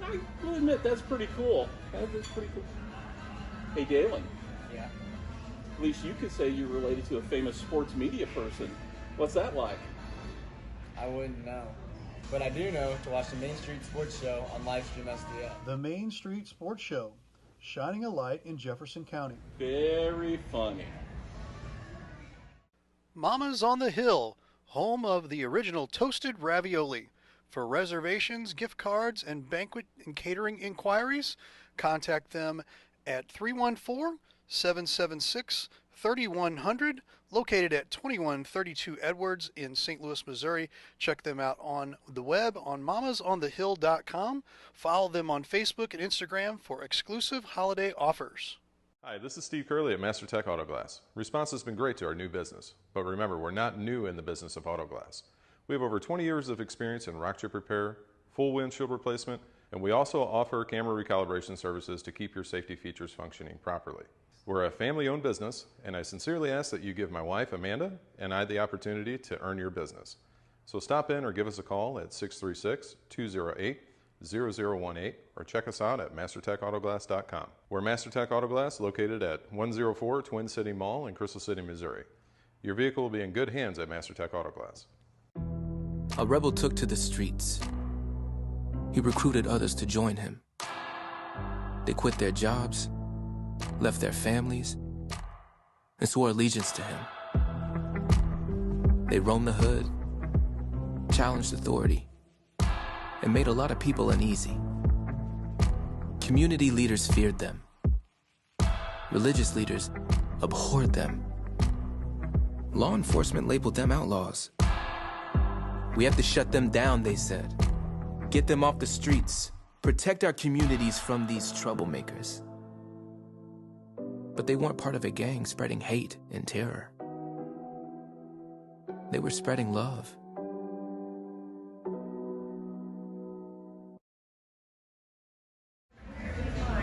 I will admit, that's pretty cool. That's pretty cool. Hey, Dalen. Yeah? At least you could say you're related to a famous sports media person. What's that like? I wouldn't know. But I do know to watch the Main Street Sports Show on Livestream SDL. The Main Street Sports Show, shining a light in Jefferson County. Very funny. Mama's on the Hill, home of the original toasted ravioli. For reservations, gift cards, and banquet and catering inquiries, contact them at 314-776-3100, located at 2132 Edwards in St. Louis, Missouri. Check them out on the web on mamasonthehill.com. Follow them on Facebook and Instagram for exclusive holiday offers. Hi, this is Steve Curley at Master Tech Auto Glass. Response has been great to our new business, but remember, we're not new in the business of auto glass. We have over 20 years of experience in rock chip repair, full windshield replacement, and we also offer camera recalibration services to keep your safety features functioning properly. We're a family-owned business, and I sincerely ask that you give my wife, Amanda, and I the opportunity to earn your business. So stop in or give us a call at 636-208-0018 or check us out at mastertechautoglass.com. We're Master Tech Auto Glass, located at 104 Twin City Mall in Crystal City, Missouri. Your vehicle will be in good hands at Master Tech Auto Glass. A rebel took to the streets. He recruited others to join him. They quit their jobs, left their families, and swore allegiance to him. They roamed the hood, challenged authority, and made a lot of people uneasy. Community leaders feared them. Religious leaders abhorred them. Law enforcement labeled them outlaws. We have to shut them down, they said. Get them off the streets. Protect our communities from these troublemakers. But they weren't part of a gang spreading hate and terror. They were spreading love.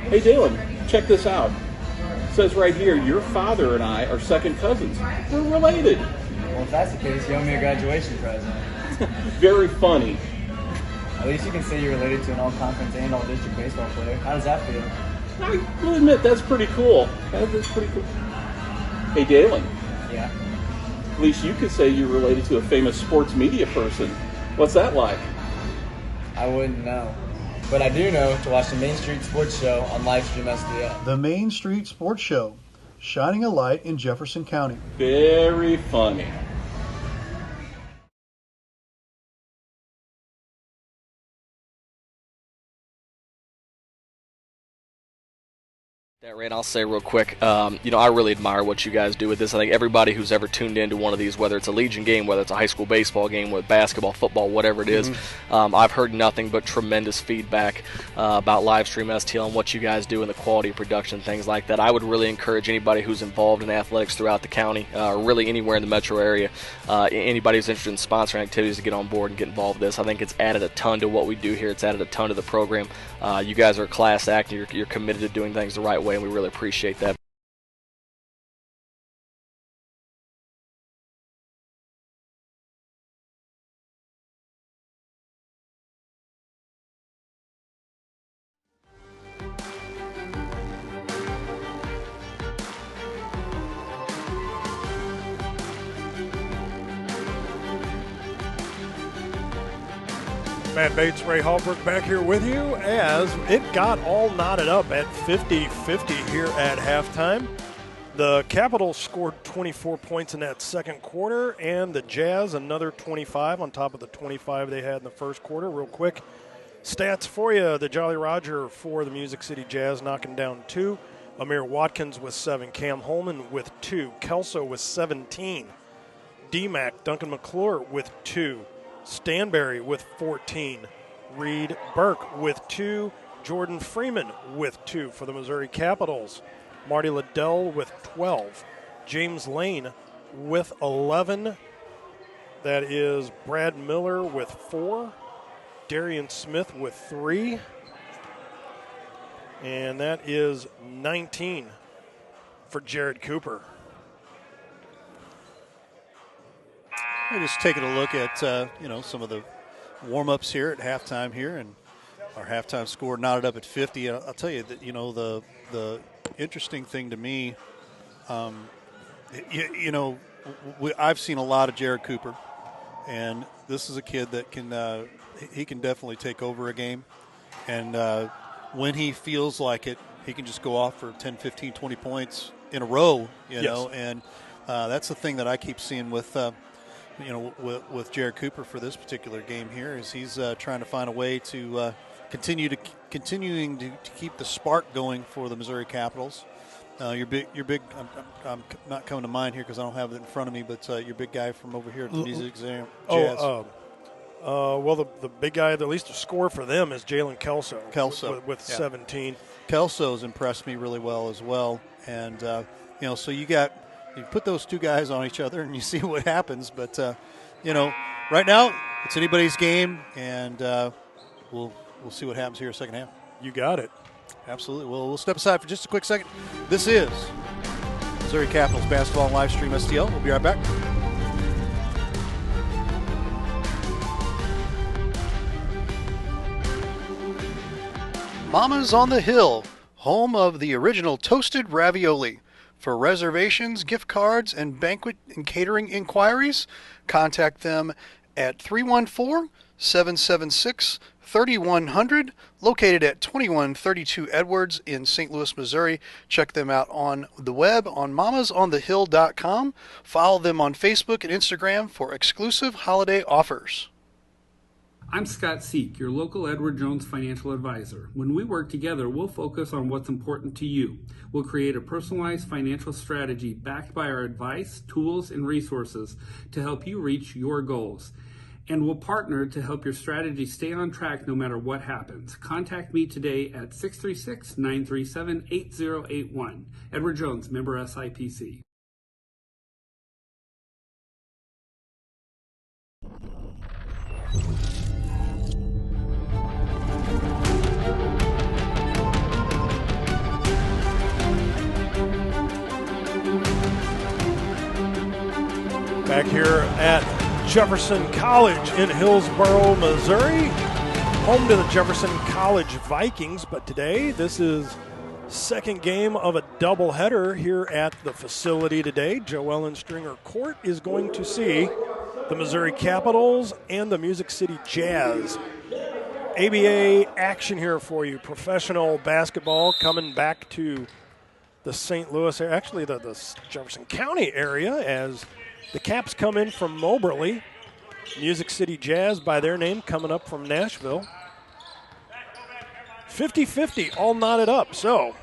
Hey, Dalen, check this out. It says right here, your father and I are second cousins. We're related. Well, if that's the case, you owe me a graduation present. Very funny. At least you can say you're related to an all-conference and all-district baseball player. How does that feel? I will admit, that's pretty cool. That's pretty cool. Hey, Dalen. Yeah? At least you could say you're related to a famous sports media person. What's that like? I wouldn't know. But I do know to watch the Main Street Sports Show on Livestream SDL. The Main Street Sports Show, shining a light in Jefferson County. Very funny. That, Rand, I'll say real quick, I really admire what you guys do with this. I think everybody who's ever tuned into one of these, whether it's a Legion game, whether it's a high school baseball game, whether basketball, football, whatever it is, I've heard nothing but tremendous feedback about Livestream STL and what you guys do and the quality of production, things like that. I would really encourage anybody who's involved in athletics throughout the county, or really anywhere in the metro area, anybody who's interested in sponsoring activities to get on board and get involved with this. I think it's added a ton to what we do here. It's added a ton to the program. You guys are a class act, and you're committed to doing things the right way, and we really appreciate that. Matt Bates, Ray Hallbrook back here with you as it got all knotted up at 50-50 here at halftime. The Capitals scored 24 points in that second quarter, and the Jazz another 25 on top of the 25 they had in the first quarter. Real quick stats for you. The Jolly Roger for the Music City Jazz knocking down 2. Amir Watkins with 7. Cam Holman with 2. Kelso with 17. D-Mac, Duncan McClure with 2. Stanberry with 14. Reed Burke with 2. Jordan Freeman with 2 for the Missouri Capitals. Marty Liddell with 12. James Lane with 11. That is Brad Miller with 4. Darian Smith with 3. And that is 19 for Jared Cooper. We're just taking a look at some of the warm-ups here at halftime here, and our halftime score knotted up at 50. I'll tell you that the interesting thing to me, I've seen a lot of Jared Cooper, and this is a kid that he can definitely take over a game, and when he feels like it, he can just go off for 10, 15, 20 points in a row, know, and that's the thing that I keep seeing with Jared Cooper for this particular game here is he's trying to find a way to continuing to keep the spark going for the Missouri Capitals. Your big. I'm not coming to mind here because I don't have it in front of me, but your big guy from over here at the Music Exam. Jazz. Well, the big guy, the least score for them is Jalen Kelso. With 17. Kelso's impressed me really well as well, and so you put those two guys on each other and you see what happens. But right now it's anybody's game, and we'll see what happens here second half. You got it. Absolutely. Well, we'll step aside for just a quick second. This is Missouri Capitals Basketball and Live Stream STL. We'll be right back. Mama's on the Hill, home of the original toasted ravioli. For reservations, gift cards, and banquet and catering inquiries, contact them at 314-776-3100, located at 2132 Edwards in St. Louis, Missouri. Check them out on the web on mamasonthehill.com. Follow them on Facebook and Instagram for exclusive holiday offers. I'm Scott Seek, your local Edward Jones financial advisor. When we work together, we'll focus on what's important to you. We'll create a personalized financial strategy backed by our advice, tools, and resources to help you reach your goals. And we'll partner to help your strategy stay on track no matter what happens. Contact me today at 636-937-8081. Edward Jones, member SIPC. Back here at Jefferson College in Hillsboro, Missouri, home to the Jefferson College Vikings. But today, this is second game of a doubleheader here at the facility today. Joe Ellen Stringer Court is going to see the Missouri Capitals and the Music City Jazz. ABA action here for you. Professional basketball coming back to the St. Louis, actually the Jefferson County area, as the Caps come in from Moberly. Music City Jazz, by their name, coming up from Nashville. 50-50, all knotted up. So,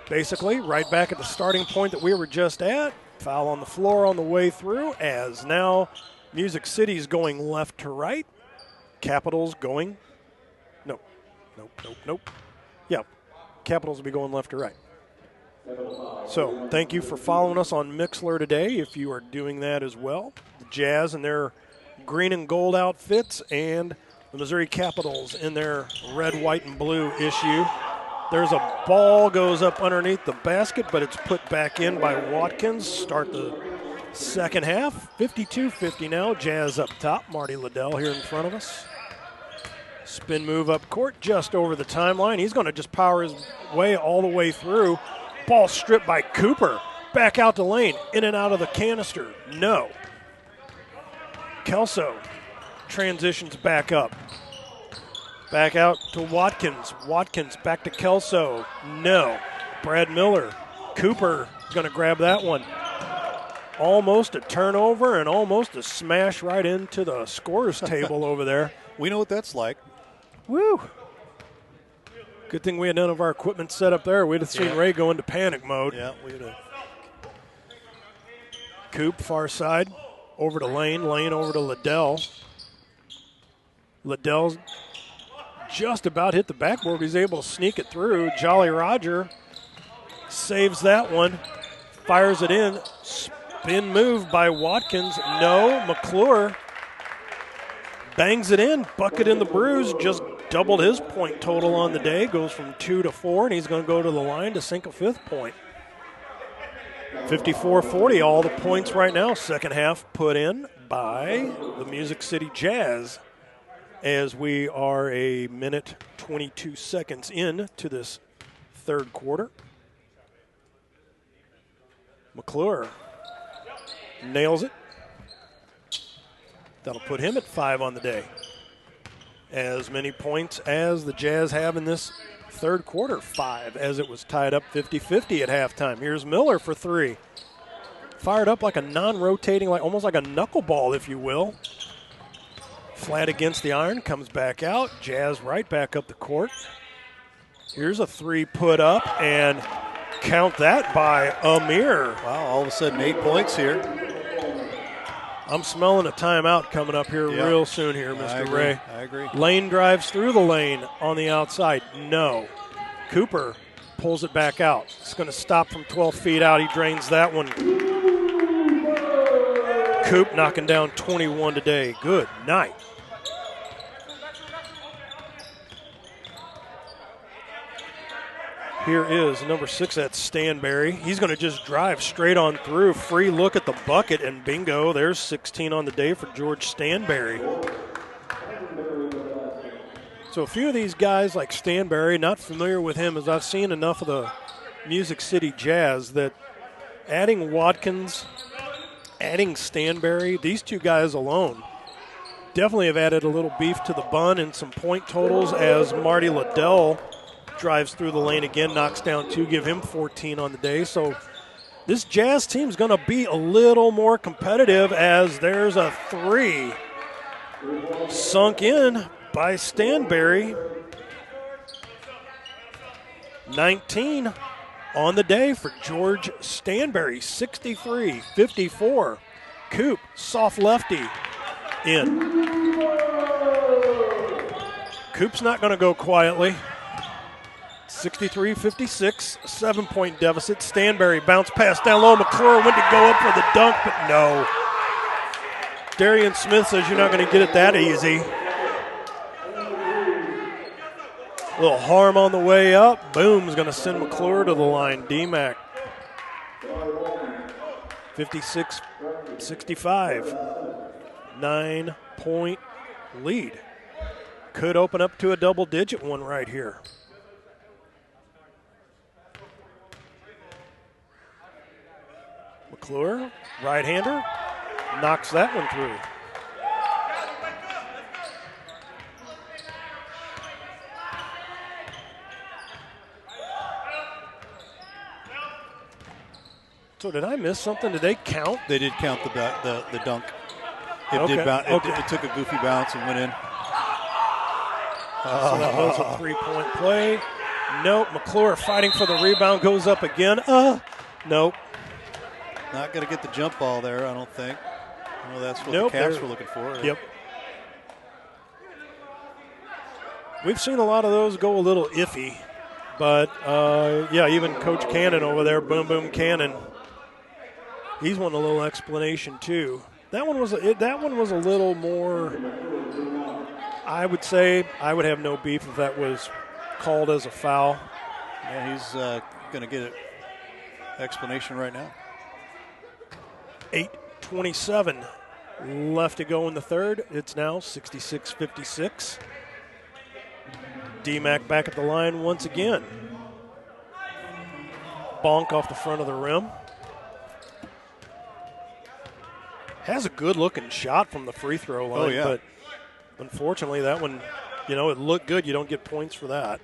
basically, right back at the starting point that we were just at. Foul on the floor on the way through, as now Music City's going left to right. Capitals going, nope. Yeah, Capitals will be going left to right. So thank you for following us on Mixlr today, if you are doing that as well. The Jazz in their green and gold outfits, and the Missouri Capitals in their red, white, and blue issue. There's a ball goes up underneath the basket, but it's put back in by Watkins. Start the second half. 52-50 now. Jazz up top. Marty Liddell here in front of us. Spin move up court just over the timeline. He's going to just power his way all the way through. Ball stripped by Cooper. Back out the lane. In and out of the canister. No. Kelso transitions back up. Back out to Watkins. Watkins back to Kelso. No. Brad Miller. Cooper is going to grab that one. Almost a turnover and almost a smash right into the scorer's table over there. We know what that's like. Woo. Good thing we had none of our equipment set up there. We'd have seen Ray go into panic mode. Yeah, we would have. Coop, far side. Over to Lane. Lane over to Liddell. Liddell's just about hit the backboard. He's able to sneak it through. Jolly Roger saves that one. Fires it in. Spin move by Watkins. No. McClure bangs it in. Bucket in the bruise. Just doubled his point total on the day. Goes from 2 to 4, and he's going to go to the line to sink a fifth point. 54-40, all the points right now. Second half put in by the Music City Jazz as we are a minute 22 seconds in to this third quarter. McClure nails it. That'll put him at 5 on the day. As many points as the Jazz have in this third quarter, 5, as it was tied up 50-50 at halftime. Here's Miller for 3. Fired up like a non-rotating, like almost like a knuckleball, if you will. Flat against the iron, comes back out. Jazz right back up the court. Here's a 3 put up, and count that by Amir. Wow, all of a sudden 8 points here. I'm smelling a timeout coming up here real soon here, Mr. Ray. I agree. Lane drives through the lane on the outside. No. Cooper pulls it back out. It's going to stop from 12 feet out. He drains that one. Coop knocking down 21 today. Good night. Here is number 6, that's Stanberry. He's going to just drive straight on through. Free look at the bucket, and bingo, there's 16 on the day for George Stanberry. So a few of these guys like Stanberry, not familiar with him, as I've seen enough of the Music City Jazz, that adding Watkins, adding Stanberry, these 2 guys alone definitely have added a little beef to the bun and some point totals as Marty Liddell drives through the lane again, knocks down 2, give him 14 on the day. So this Jazz team's going to be a little more competitive as there's a 3 sunk in by Stanberry. 19 on the day for George Stanberry, 63-54. Coop, soft lefty, in. Coop's not going to go quietly. 63-56, 7-point deficit. Stanberry bounce pass down low. McClure went to go up for the dunk, but no. Darian Smith says you're not going to get it that easy. A little harm on the way up. Boom's going to send McClure to the line. DMAC. 56-65. 9-point lead. Could open up to a double-digit one right here. McClure, right-hander, knocks that one through. So did I miss something? Did they count? They did count the dunk. It Okay, did bounce. okay. It took a goofy bounce and went in. So that was a 3-point play. Nope. McClure fighting for the rebound, goes up again. Nope. Not going to get the jump ball there, I don't think. I know that's what Nope, the Caps they're- were looking for. Yep. We've seen a lot of those go a little iffy. But, yeah, even Coach Cannon over there, Boom Boom Cannon, he's wanting a little explanation too. That one was a little more, I would say, I would have no beef if that was called as a foul. Yeah, he's going to get an explanation right now. 8:27 left to go in the third. It's now 66-56. DMAC back at the line once again. Bonk off the front of the rim. Has a good-looking shot from the free throw line, Oh, yeah. but unfortunately that one, it looked good. You don't get points for that.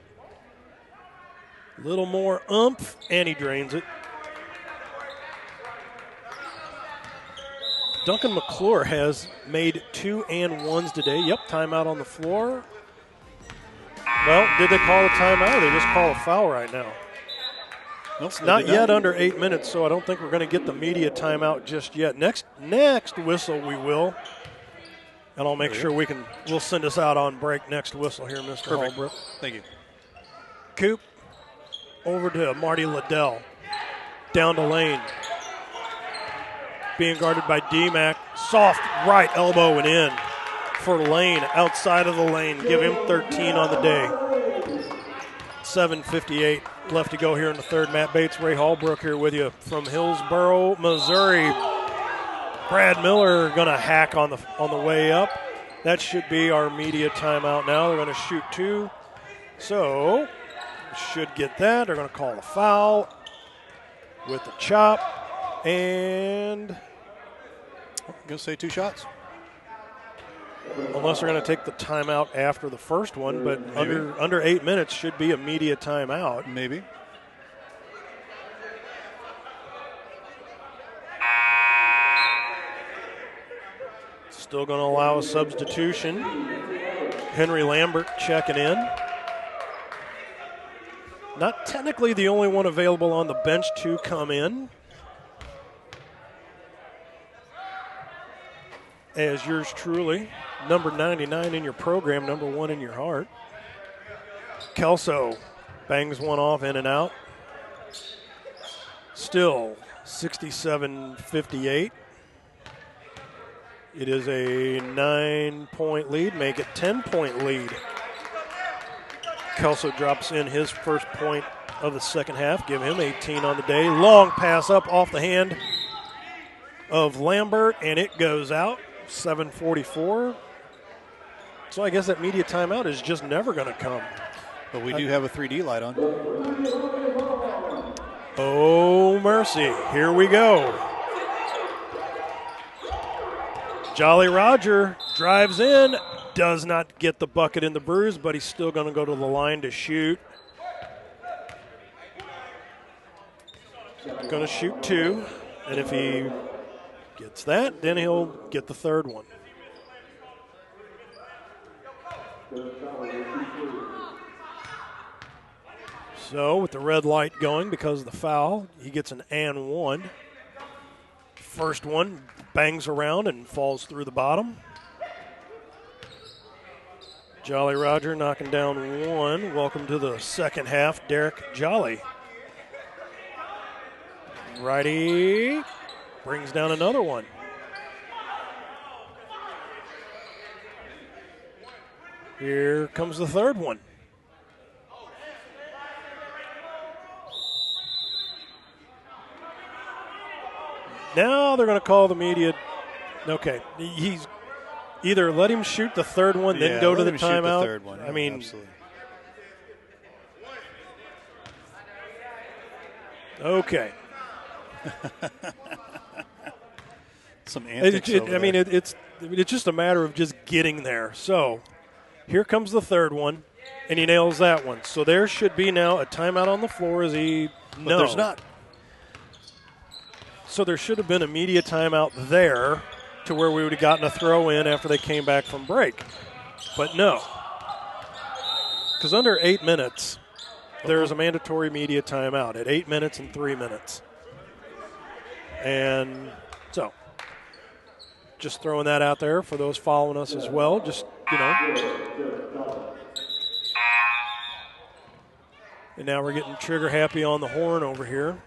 A little more oomph, and he drains it. Duncan McClure has made 2 and 1s today. Yep, timeout on the floor. Well, did they call a timeout or they just call a foul right now? Nope, It's they not did yet under 8 minutes, so I don't think we're going to get the media timeout just yet. Next whistle we will. And I'll make sure we'll send us out on break next whistle here, Mr. Perfect. Holbrook. Thank you. Coop over to Marty Liddell. Down to Lane. Being guarded by DMAC. Soft right elbow and in for Lane outside of the lane. Give him 13 on the day. 7:58 left to go here in the third. Matt Bates, Ray Holbrook here with you from Hillsboro, Missouri. Brad Miller going to hack on the way up. That should be our media timeout now. They're going to shoot 2. So, should get that. They're going to call a foul with the chop. And I'm going to say 2 shots. Unless they're going to take the timeout after the first one, but under 8 minutes should be a media timeout. Maybe. Still going to allow a substitution. Henry Lambert checking in. Not technically the only one available on the bench to come in. As yours truly, number 99 in your program, number 1 in your heart. Kelso bangs one off, in and out. Still 67-58. It is a 9-point lead, make it 10-point lead. Kelso drops in his first point of the second half, give him 18 on the day. Long pass up off the hand of Lambert, and it goes out. 7:44. So I guess that media timeout is just never going to come. But we do have a 3D light on. Oh, mercy. Here we go. Jolly Roger drives in, does not get the bucket in the Brews, but he's still going to go to the line to shoot. Going to shoot 2, and if he gets that, then he'll get the third one. So with the red light going because of the foul, he gets an and 1. First one bangs around and falls through the bottom. Jolly Roger knocking down 1. Welcome to the second half, Derek Jolly. Righty brings down another one. Here comes the third one. Now they're going to call the media. Okay, he's either let him shoot the third one, then go to the timeout. The third one. I mean, absolutely. Okay. Some antics over there. It's just a matter of just getting there. So here comes the third one, and he nails that one. So there should be now a timeout on the floor. But there's not. So there should have been a media timeout there to where we would have gotten a throw in after they came back from break. But no. Because under 8 minutes, there's a mandatory media timeout at 8 minutes and 3 minutes. And so, just throwing that out there for those following us as well. Just, And now we're getting trigger happy on the horn over here.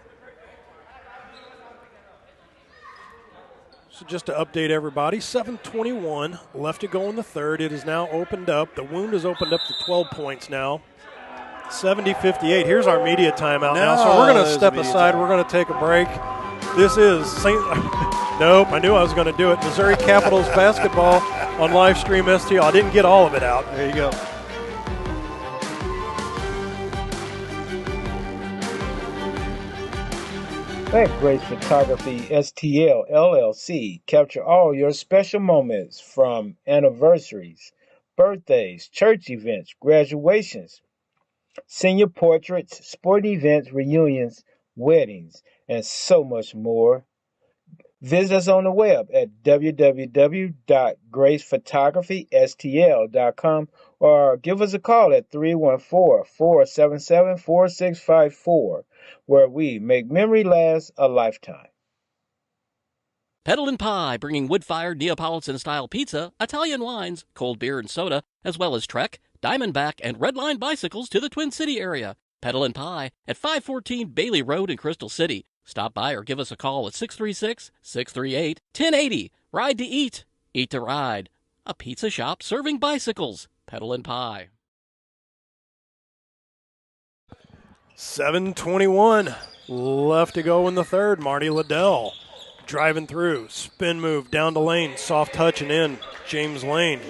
So just to update everybody, 7:21 left to go in the third. It is now opened up. The wound is opened up to 12 points now. 70-58. Here's our media timeout now. So we're going to step aside. We're going to take a break. This is Nope, I knew I was going to do it. Missouri Capitals basketball on live stream STL. I didn't get all of it out. There you go. Let Grace Photography STL LLC capture all your special moments from anniversaries, birthdays, church events, graduations, senior portraits, sporting events, reunions, weddings, and so much more. Visit us on the web at www.gracephotographystl.com or give us a call at 314-477-4654, where we make memory last a lifetime. Petalin Pie, bringing wood-fired Neapolitan-style pizza, Italian wines, cold beer and soda, as well as Trek, Diamondback, and Redline bicycles to the Twin City area. Petalin Pie at 514 Bailey Road in Crystal City. Stop by or give us a call at 636-638-1080. Ride to eat, eat to ride. A pizza shop serving bicycles. Petalin Pie. 7:21 left to go in the third. Marty Liddell Driving through, spin move, down to Lane, soft touch and in. James Lane.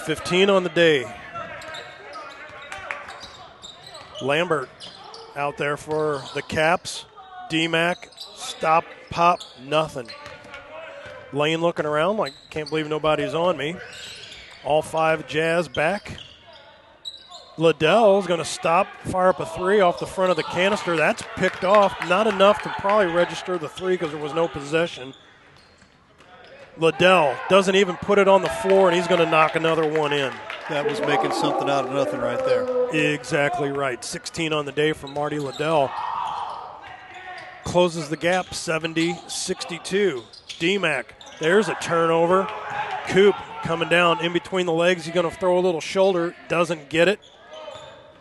15 on the day. Lambert out there for the Caps. D-Mac, stop, pop, nothing. Lane looking around like, can't believe nobody's on me. All 5 Jazz back. Liddell's going to stop, fire up a 3 off the front of the canister. That's picked off. Not enough to probably register the 3 because there was no possession. Liddell doesn't even put it on the floor, and he's going to knock another one in. That was making something out of nothing right there. Exactly right. 16 on the day for Marty Liddell. Closes the gap, 70-62. D-Mac, there's a turnover. Coop coming down in between the legs. He's going to throw a little shoulder. Doesn't get it.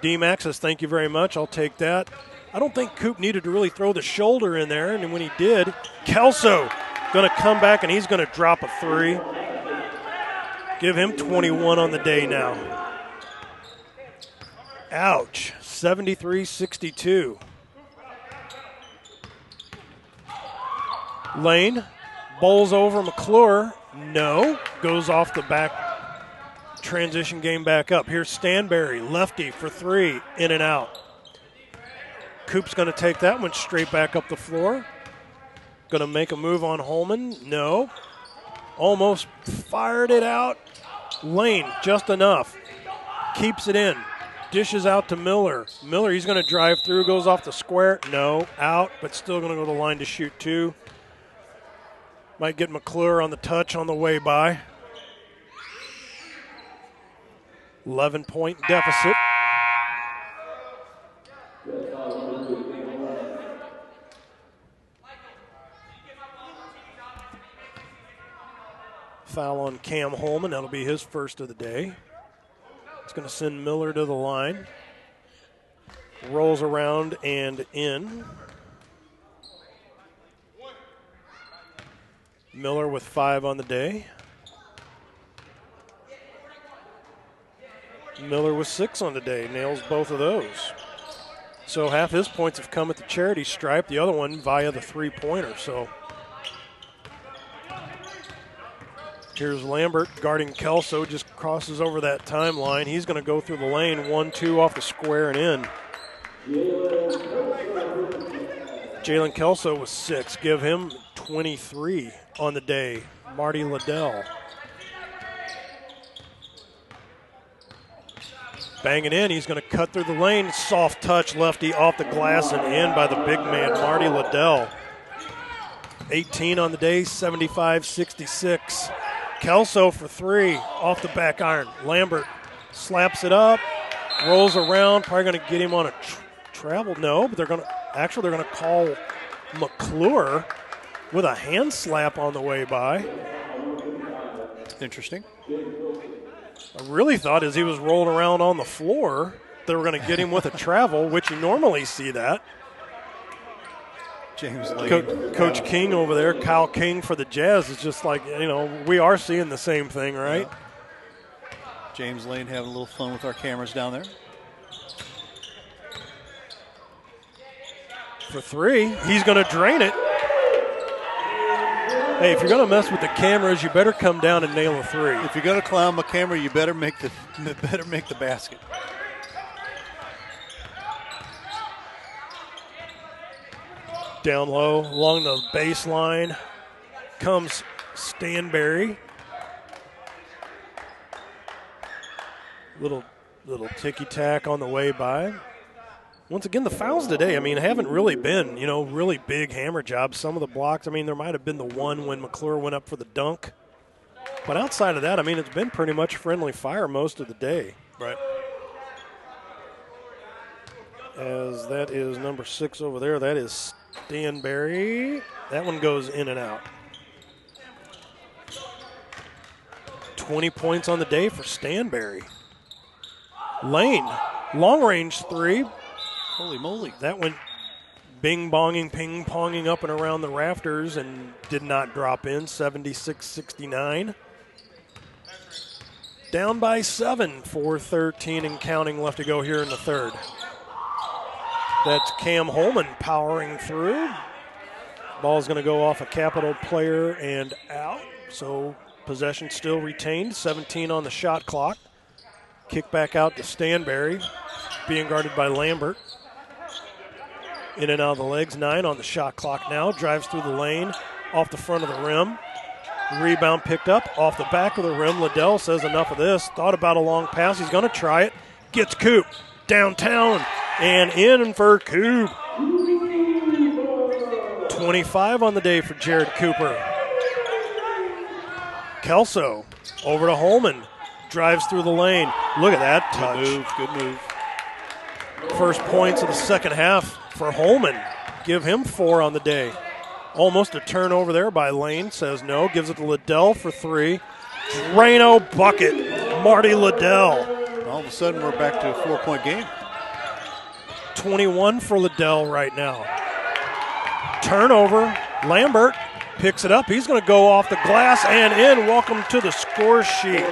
D-Mac says, thank you very much. I'll take that. I don't think Coop needed to really throw the shoulder in there, and when he did, Kelso going to come back, and he's going to drop a 3. Give him 21 on the day now. Ouch. 73-62. Lane bowls over McClure. No. Goes off the back. Transition game back up. Here's Stanberry, lefty for 3, in and out. Coop's going to take that one straight back up the floor. Going to make a move on Holman. No. Almost fired it out. Lane, just enough. Keeps it in. Dishes out to Miller. Miller, he's going to drive through, goes off the square. No, out, but still going to go to the line to shoot 2. Might get McClure on the touch on the way by. 11-point deficit. Foul on Cam Holman. That'll be his first of the day. It's going to send Miller to the line. Rolls around and in. Miller with 5 on the day. Miller with 6 on the day. Nails both of those. So half his points have come at the charity stripe. The other one via the 3-pointer. So here's Lambert guarding Kelso. Just crosses over that timeline. He's going to go through the lane. 1-2 off the square and in. Jalen Kelso with 6. Give him 23 on the day. Marty Liddell. Banging in. He's going to cut through the lane. Soft touch lefty off the glass and in by the big man, Marty Liddell. 18 on the day, 75-66. Kelso for 3 off the back iron. Lambert slaps it up, rolls around. Probably going to get him on a travel. No, but they're going to call McClure with a hand slap on the way by. Interesting. I really thought as he was rolling around on the floor, they were going to get him with a travel, which you normally see that. James Lane. Coach King over there, Kyle King for the Jazz, is just like, we are seeing the same thing, right? Yeah. James Lane having a little fun with our cameras down there. For 3, he's going to drain it. Hey, if you're going to mess with the cameras, you better come down and nail a 3. If you're going to clown my camera, you better make the basket. Down low, along the baseline, comes Stanberry. Little ticky-tack on the way by. Once again, the fouls today, haven't really been, really big hammer jobs. Some of the blocks, there might have been the one when McClure went up for the dunk. But outside of that, it's been pretty much friendly fire most of the day. Right. As that is number 6 over there. That is Stanberry. That one goes in and out. 20 points on the day for Stanberry. Lane, long range 3. Holy moly. That went bing-bonging, ping-ponging up and around the rafters and did not drop in. 76-69. Down by 7, 4:13 and counting left to go here in the third. That's Cam Holman powering through. Ball's going to go off a Capital player and out. So possession still retained. 17 on the shot clock. Kick back out to Stanberry, being guarded by Lambert. In and out of the legs. 9 on the shot clock now. Drives through the lane, off the front of the rim. Rebound picked up off the back of the rim. Liddell says enough of this. Thought about a long pass. He's going to try it. Gets Coop downtown and in for Coop. 25 on the day for Jared Cooper. Kelso over to Holman. Drives through the lane. Look at that touch. Good move. First points of the second half for Holman. Give him 4 on the day. Almost a turnover there by Lane. Says no. Gives it to Liddell for 3. Drano bucket. Marty Liddell. All of a sudden, we're back to a 4-point game. 21 for Liddell right now. Turnover. Lambert picks it up. He's going to go off the glass and in. Welcome to the score sheet.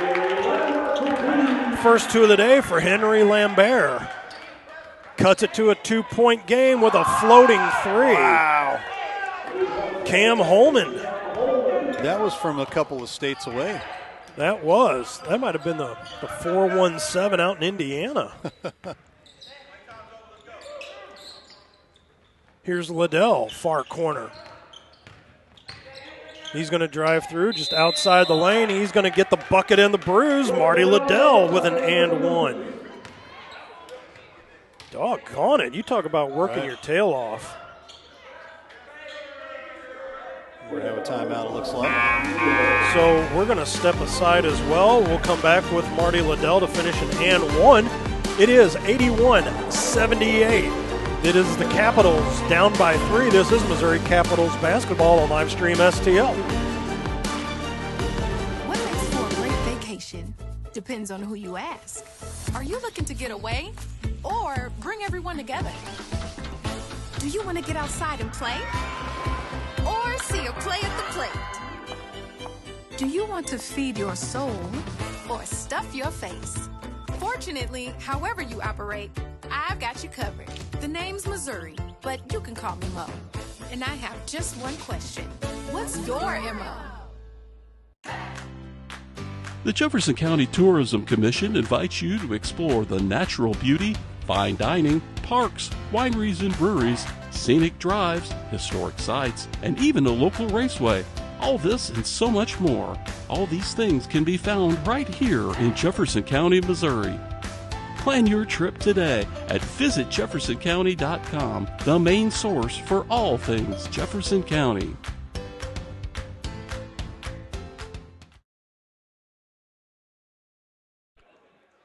First 2 of the day for Henry Lambert. Cuts it to a 2-point game with a floating 3. Wow. Cam Holman. That was from a couple of states away. That might have been the 417 out in Indiana. Here's Liddell, far corner. He's going to drive through just outside the lane. He's going to get the bucket and the bruise. Marty Liddell with an and one. Doggone it. You talk about working your tail off. We're going to have a timeout, it looks like. So we're going to step aside as well. We'll come back with Marty Liddell to finish an and one. It is 81-78. It is the Capitals down by 3. This is Missouri Capitals basketball on Livestream STL. What makes for a great vacation depends on who you ask. Are you looking to get away or bring everyone together? Do you want to get outside and play or see a play at the plate? Do you want to feed your soul or stuff your face? Fortunately, however you operate, I've got you covered. The name's Missouri, but you can call me Mo. And I have just one question. What's your MO? The Jefferson County Tourism Commission invites you to explore the natural beauty, fine dining, parks, wineries and breweries, scenic drives, historic sites, and even a local raceway. All this and so much more. All these things can be found right here in Jefferson County, Missouri. Plan your trip today at visitjeffersoncounty.com, the main source for all things Jefferson County.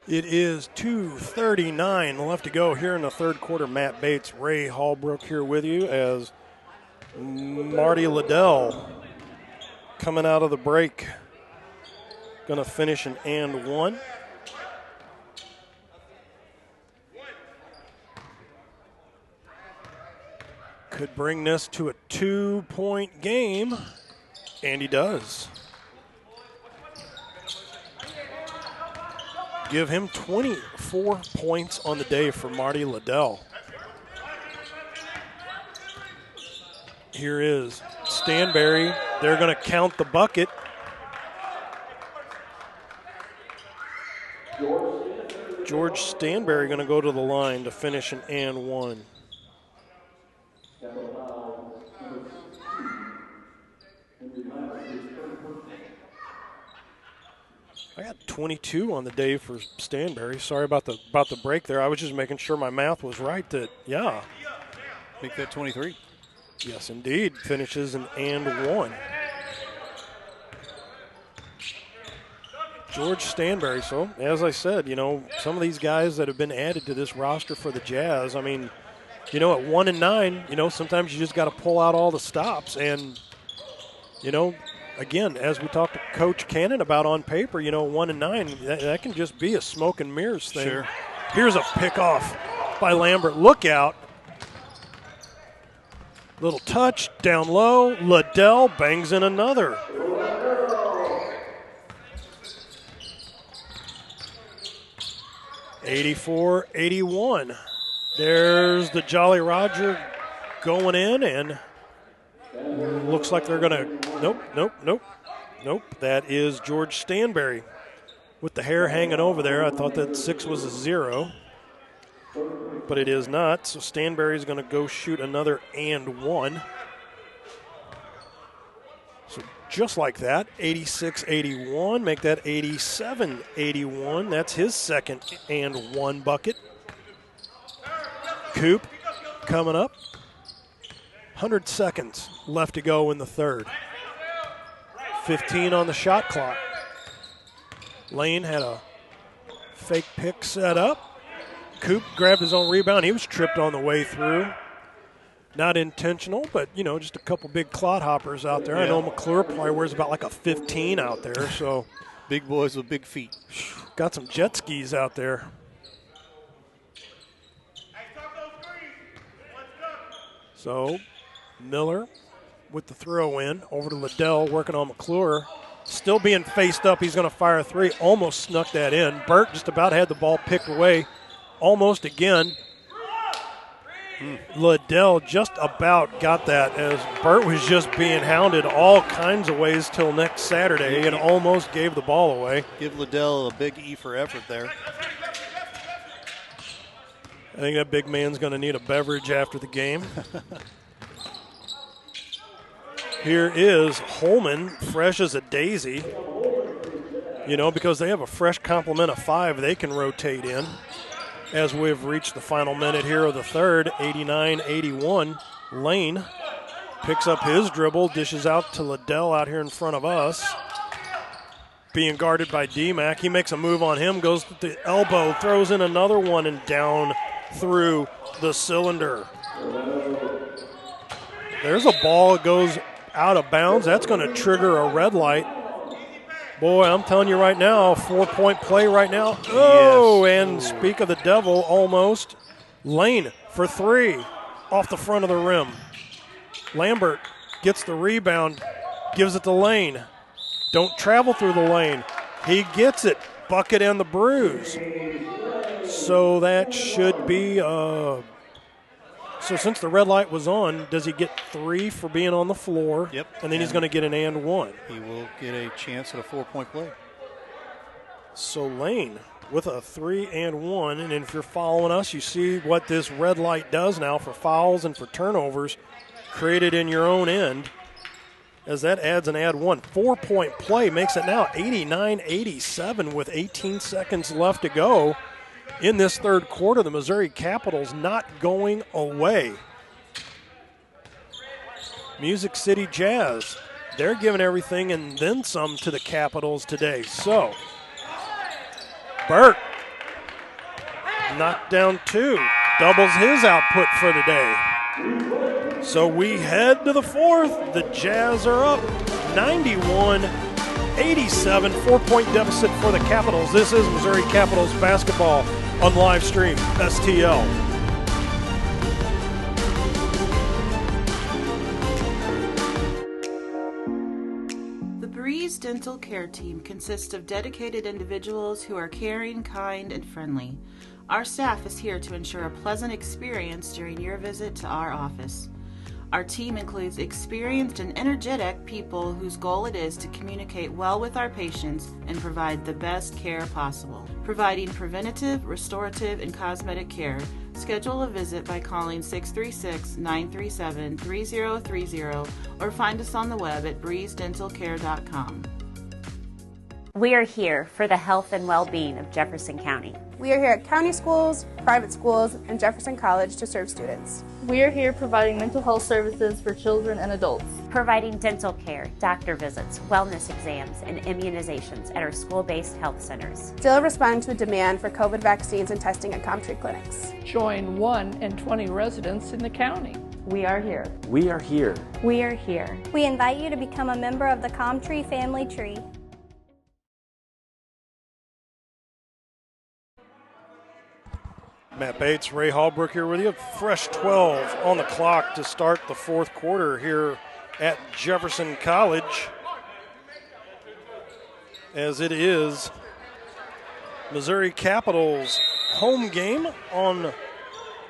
It is 2:39 left to go here in the third quarter. Matt Bates, Ray Hallbrook here with you as Marty Liddell coming out of the break. Going to finish an and one. Could bring this to a 2-point game, and he does. Give him 24 points on the day for Marty Liddell. Here is Stanberry. They're going to count the bucket. George Stanberry going to go to the line to finish an and one. I got 22 on the day for Stanberry. Sorry about the break there. I was just making sure my math was right. Make that 23. Yes, indeed. Finishes an and one. George Stanberry. So, as I said, some of these guys that have been added to this roster for the Jazz, I mean, at 1 and 9, sometimes you just got to pull out all the stops. And, again, as we talked to Coach Cannon about on paper, 1 and 9, that can just be a smoke and mirrors thing. Sure. Here's a pickoff by Lambert. Look out. Little touch, down low. Liddell bangs in another. $84-81. There's the Jolly Roger going in, and looks like they're going to, nope. That is George Stanberry with the hair hanging over there. I thought that 6 was a 0, but it is not. So Stanberry's going to go shoot another and 1. So just like that, 86-81, make that 87-81. That's his second and 1 bucket. Coop coming up. 100 seconds left to go in the third. 15 on the shot clock. Lane had a fake pick set up. Coop grabbed his own rebound. He was tripped on the way through. Not intentional, but, just a couple big clod hoppers out there. Yeah. I know McClure probably wears about like a 15 out there. So big boys with big feet. Got some jet skis out there. So Miller with the throw in over to Liddell, working on McClure. Still being faced up. He's going to fire a 3. Almost snuck that in. Burt just about had the ball picked away. Almost again. Liddell just about got that as Burt was just being hounded all kinds of ways till next Saturday and almost gave the ball away. Give Liddell a big E for effort there. I think that big man's going to need a beverage after the game. Here is Holman, fresh as a daisy. Because they have a fresh complement of 5 they can rotate in. As we've reached the final minute here of the third, 89-81. Lane picks up his dribble, dishes out to Liddell out here in front of us. Being guarded by D-Mac. He makes a move on him, goes to the elbow, throws in another one and down through the cylinder. There's a ball that goes out of bounds. That's going to trigger a red light. Boy, I'm telling you right now, 4-point play right now. Oh, yes. And speak of the devil, almost. Lane for 3 off the front of the rim. Lambert gets the rebound, gives it to Lane. Don't travel through the lane. He gets it. Bucket and the bruise. So that should be, so since the red light was on, does he get 3 for being on the floor? Yep. And then he's going to get an and 1. He will get a chance at a 4-point play. So Lane with a 3 and 1. And if you're following us, you see what this red light does now for fouls and for turnovers created in your own end. As that adds an add 1. 4-point play makes it now 89-87 with 18 seconds left to go. In this third quarter, the Missouri Capitals not going away. Music City Jazz, they're giving everything and then some to the Capitals today. So, Burt knocked down 2, doubles his output for the day. So we head to the fourth. The Jazz are up 91-87, 4-point deficit for the Capitals. This is Missouri Capitals basketball on live stream, STL. The Breeze Dental Care Team consists of dedicated individuals who are caring, kind, and friendly. Our staff is here to ensure a pleasant experience during your visit to our office. Our team includes experienced and energetic people whose goal it is to communicate well with our patients and provide the best care possible. Providing preventative, restorative, and cosmetic care. Schedule a visit by calling 636-937-3030 or find us on the web at breezedentalcare.com. We are here for the health and well-being of Jefferson County. We are here at county schools, private schools, and Jefferson College to serve students. We are here providing mental health services for children and adults. Providing dental care, doctor visits, wellness exams, and immunizations at our school-based health centers. Still responding to the demand for COVID vaccines and testing at ComTree clinics. Join 1 in 20 residents in the county. We are here. We are here. We are here. We invite you to become a member of the ComTree family tree. Matt Bates, Ray Hallbrook here with you. Fresh 12 on the clock to start the fourth quarter here at Jefferson College. As it is Missouri Capitals home game on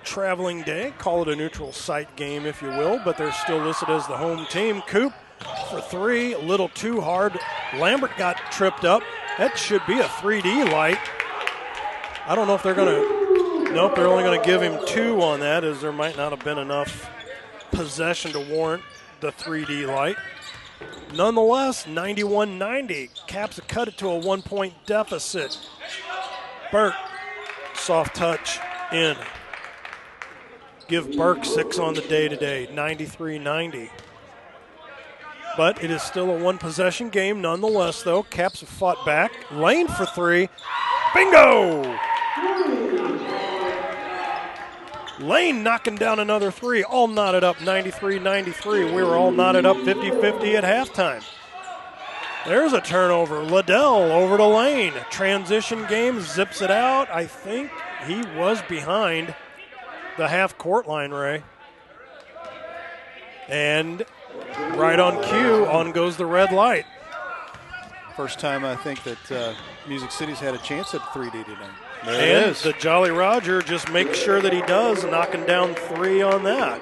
traveling day. Call it a neutral site game, if you will, but they're still listed as the home team. Coop for three, a little too hard. Lambert got tripped up. That should be a 3D light. I don't know if they're going to, nope, they're only going to give him 2 on that, as there might not have been enough possession to warrant the 3D light. Nonetheless, 91-90. Caps cut it to a 1-point deficit. Burke, soft touch in. Give Burke 6 on the day today, 93-90. But it is still a one-possession game nonetheless, though. Caps have fought back. Lane for 3. Bingo! Lane knocking down another 3, all knotted up 93-93. We were all knotted up 50-50 at halftime. There's a turnover. Liddell over to Lane. Transition game, zips it out. I think he was behind the half-court line, Ray. And right on cue, on goes the red light. First time I think that Music City's had a chance at 3D today. There and it is. The Jolly Roger just makes sure that he does, knocking down 3 on that.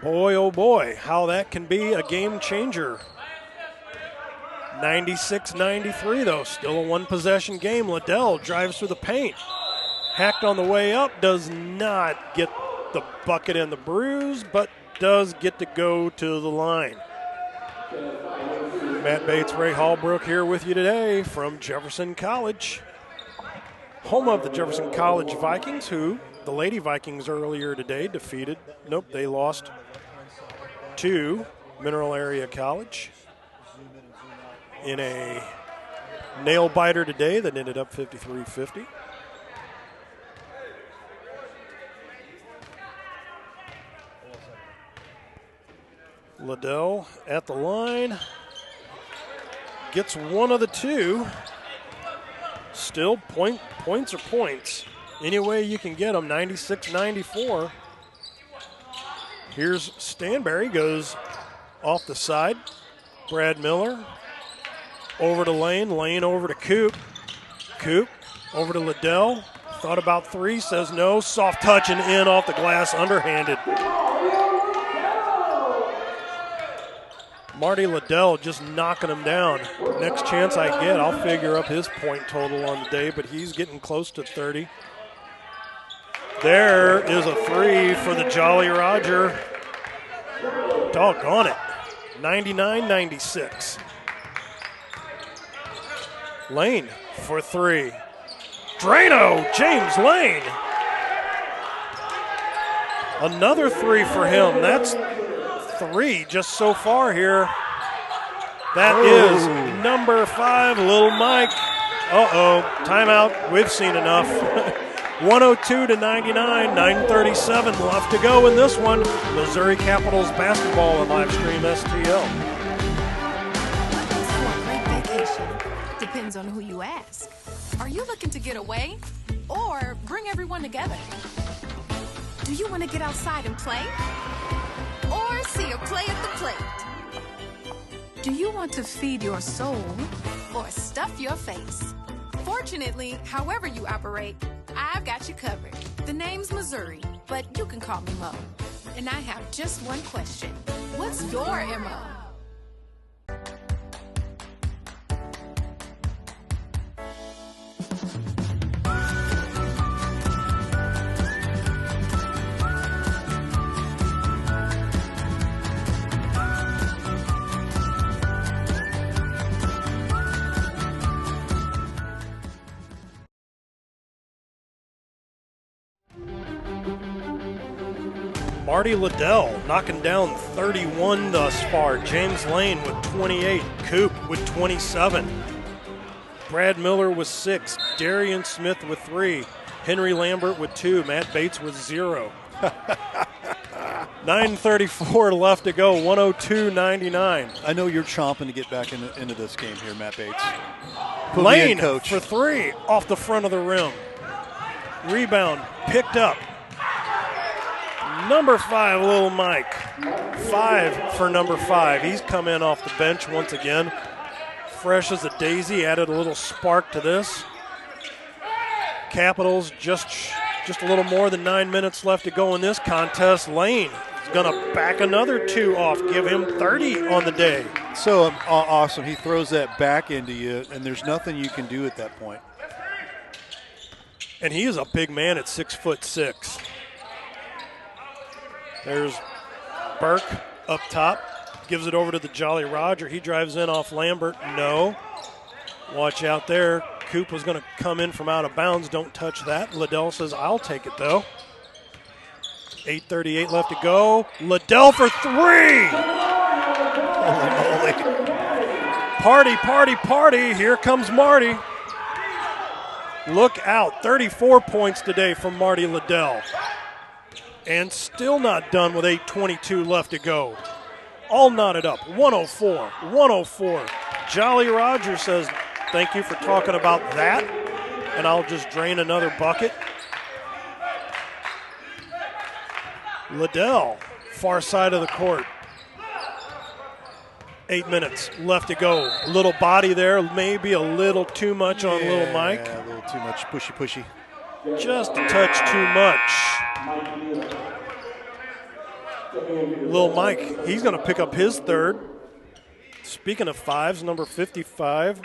Boy, oh boy, how that can be a game changer. 96-93, though, still a one-possession game. Liddell drives through the paint. Hacked on the way up, does not get the bucket and the bruise, but does get to go to the line. Matt Bates, Ray Hallbrook here with you today from Jefferson College, home of the Jefferson College Vikings, who the Lady Vikings earlier today defeated. Nope, they lost to Mineral Area College in a nail-biter today that ended up 53-50. Liddell at the line. Gets one of the 2. Still points are points. Any way you can get them, 96-94. Here's Stanberry, goes off the side. Brad Miller over to Lane. Lane over to Coop. Coop over to Liddell. Thought about 3, says no. Soft touch and in off the glass, underhanded. Marty Liddell just knocking him down. Next chance I get, I'll figure up his point total on the day, but he's getting close to 30. There is a 3 for the Jolly Roger. Doggone it. 99-96. Lane for 3. Drano, James Lane. Another 3 for him. That's 3 just so far here. That is number 5, Little Mike. Timeout. We've seen enough. 102-99, 9:37 left to go in this one. Missouri Capitals basketball and live stream STL. For a great vacation depends on who you ask. Are you looking to get away or bring everyone together? Do you want to get outside and play? Or see a play at the plate? Do you want to feed your soul or stuff your face? Fortunately, however you operate, I've got you covered. The name's Missouri, but you can call me Mo. And I have just one question. What's your MO? Marty Liddell knocking down 31 thus far. James Lane with 28. Coop with 27. Brad Miller with 6. Darian Smith with 3. Henry Lambert with 2. Matt Bates with 0. 9:34 left to go, 102-99. I know you're chomping to get back into this game here, Matt Bates. Lane for 3 off the front of the rim. Rebound picked up. Number 5, Little Mike. 5 for number 5. He's come in off the bench once again. Fresh as a daisy, added a little spark to this. Capitals just just a little more than 9 minutes left to go in this contest. Lane is going to back another 2 off, give him 30 on the day. So awesome. He throws that back into you, and there's nothing you can do at that point. And he is a big man at 6'6". There's Burke up top, gives it over to the Jolly Roger. He drives in off Lambert. No. Watch out there. Coop was going to come in from out of bounds. Don't touch that. Liddell says, I'll take it, though. 8:38 left to go. Liddell for 3. Holy moly. Party, party, party. Here comes Marty. Look out. 34 points today from Marty Liddell. And still not done with 8:22 left to go. All knotted up. 104. 104. Jolly Roger says, thank you for talking about that. And I'll just drain another bucket. Liddell, far side of the court. 8 minutes left to go. Little body there, maybe a little too much on Little Mike. Yeah, a little too much pushy. Just a touch too much. Little Mike, he's going to pick up his third. Speaking of fives, number 55,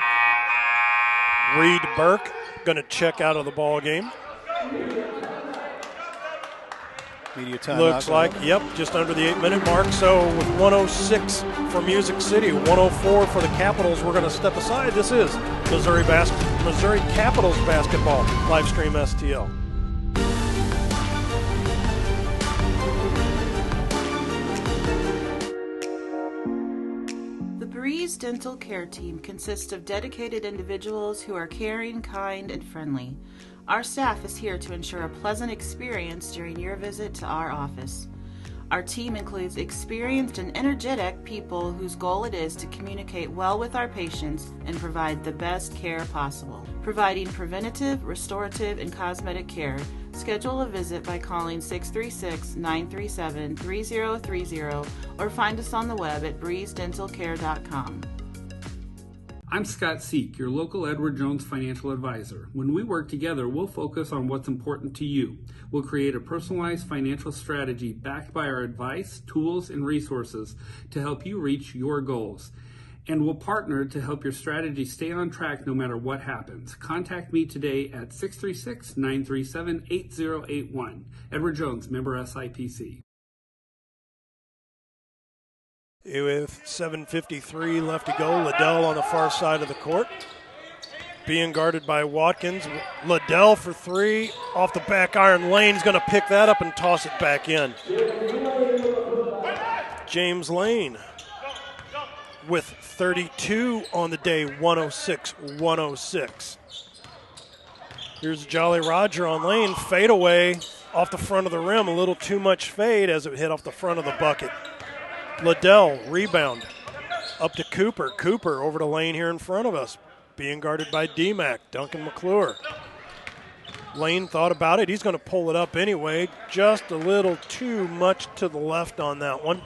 Reed Burke, going to check out of the ball game. Media time. Looks like, yep, just under the 8-minute mark. So with 106 for Music City, 104 for the Capitals, we're going to step aside. This is Missouri Capitals basketball, live stream STL. The Breeze Dental Care Team consists of dedicated individuals who are caring, kind, and friendly. Our staff is here to ensure a pleasant experience during your visit to our office. Our team includes experienced and energetic people whose goal it is to communicate well with our patients and provide the best care possible. Providing preventative, restorative, and cosmetic care, schedule a visit by calling 636-937-3030 or find us on the web at breezedentalcare.com. I'm Scott Seek, your local Edward Jones financial advisor. When we work together, we'll focus on what's important to you. We'll create a personalized financial strategy backed by our advice, tools, and resources to help you reach your goals. And we'll partner to help your strategy stay on track no matter what happens. Contact me today at 636-937-8081. Edward Jones, member SIPC. With 7:53 left to go, Liddell on the far side of the court. Being guarded by Watkins. Liddell for 3 off the back iron. Lane's going to pick that up and toss it back in. James Lane with 32 on the day, 106-106. Here's Jolly Roger on Lane. Fade away off the front of the rim. A little too much fade as it hit off the front of the bucket. Liddell, rebound, up to Cooper. Cooper over to Lane here in front of us, being guarded by D-Mac, Duncan McClure. Lane thought about it. He's going to pull it up anyway. Just a little too much to the left on that one.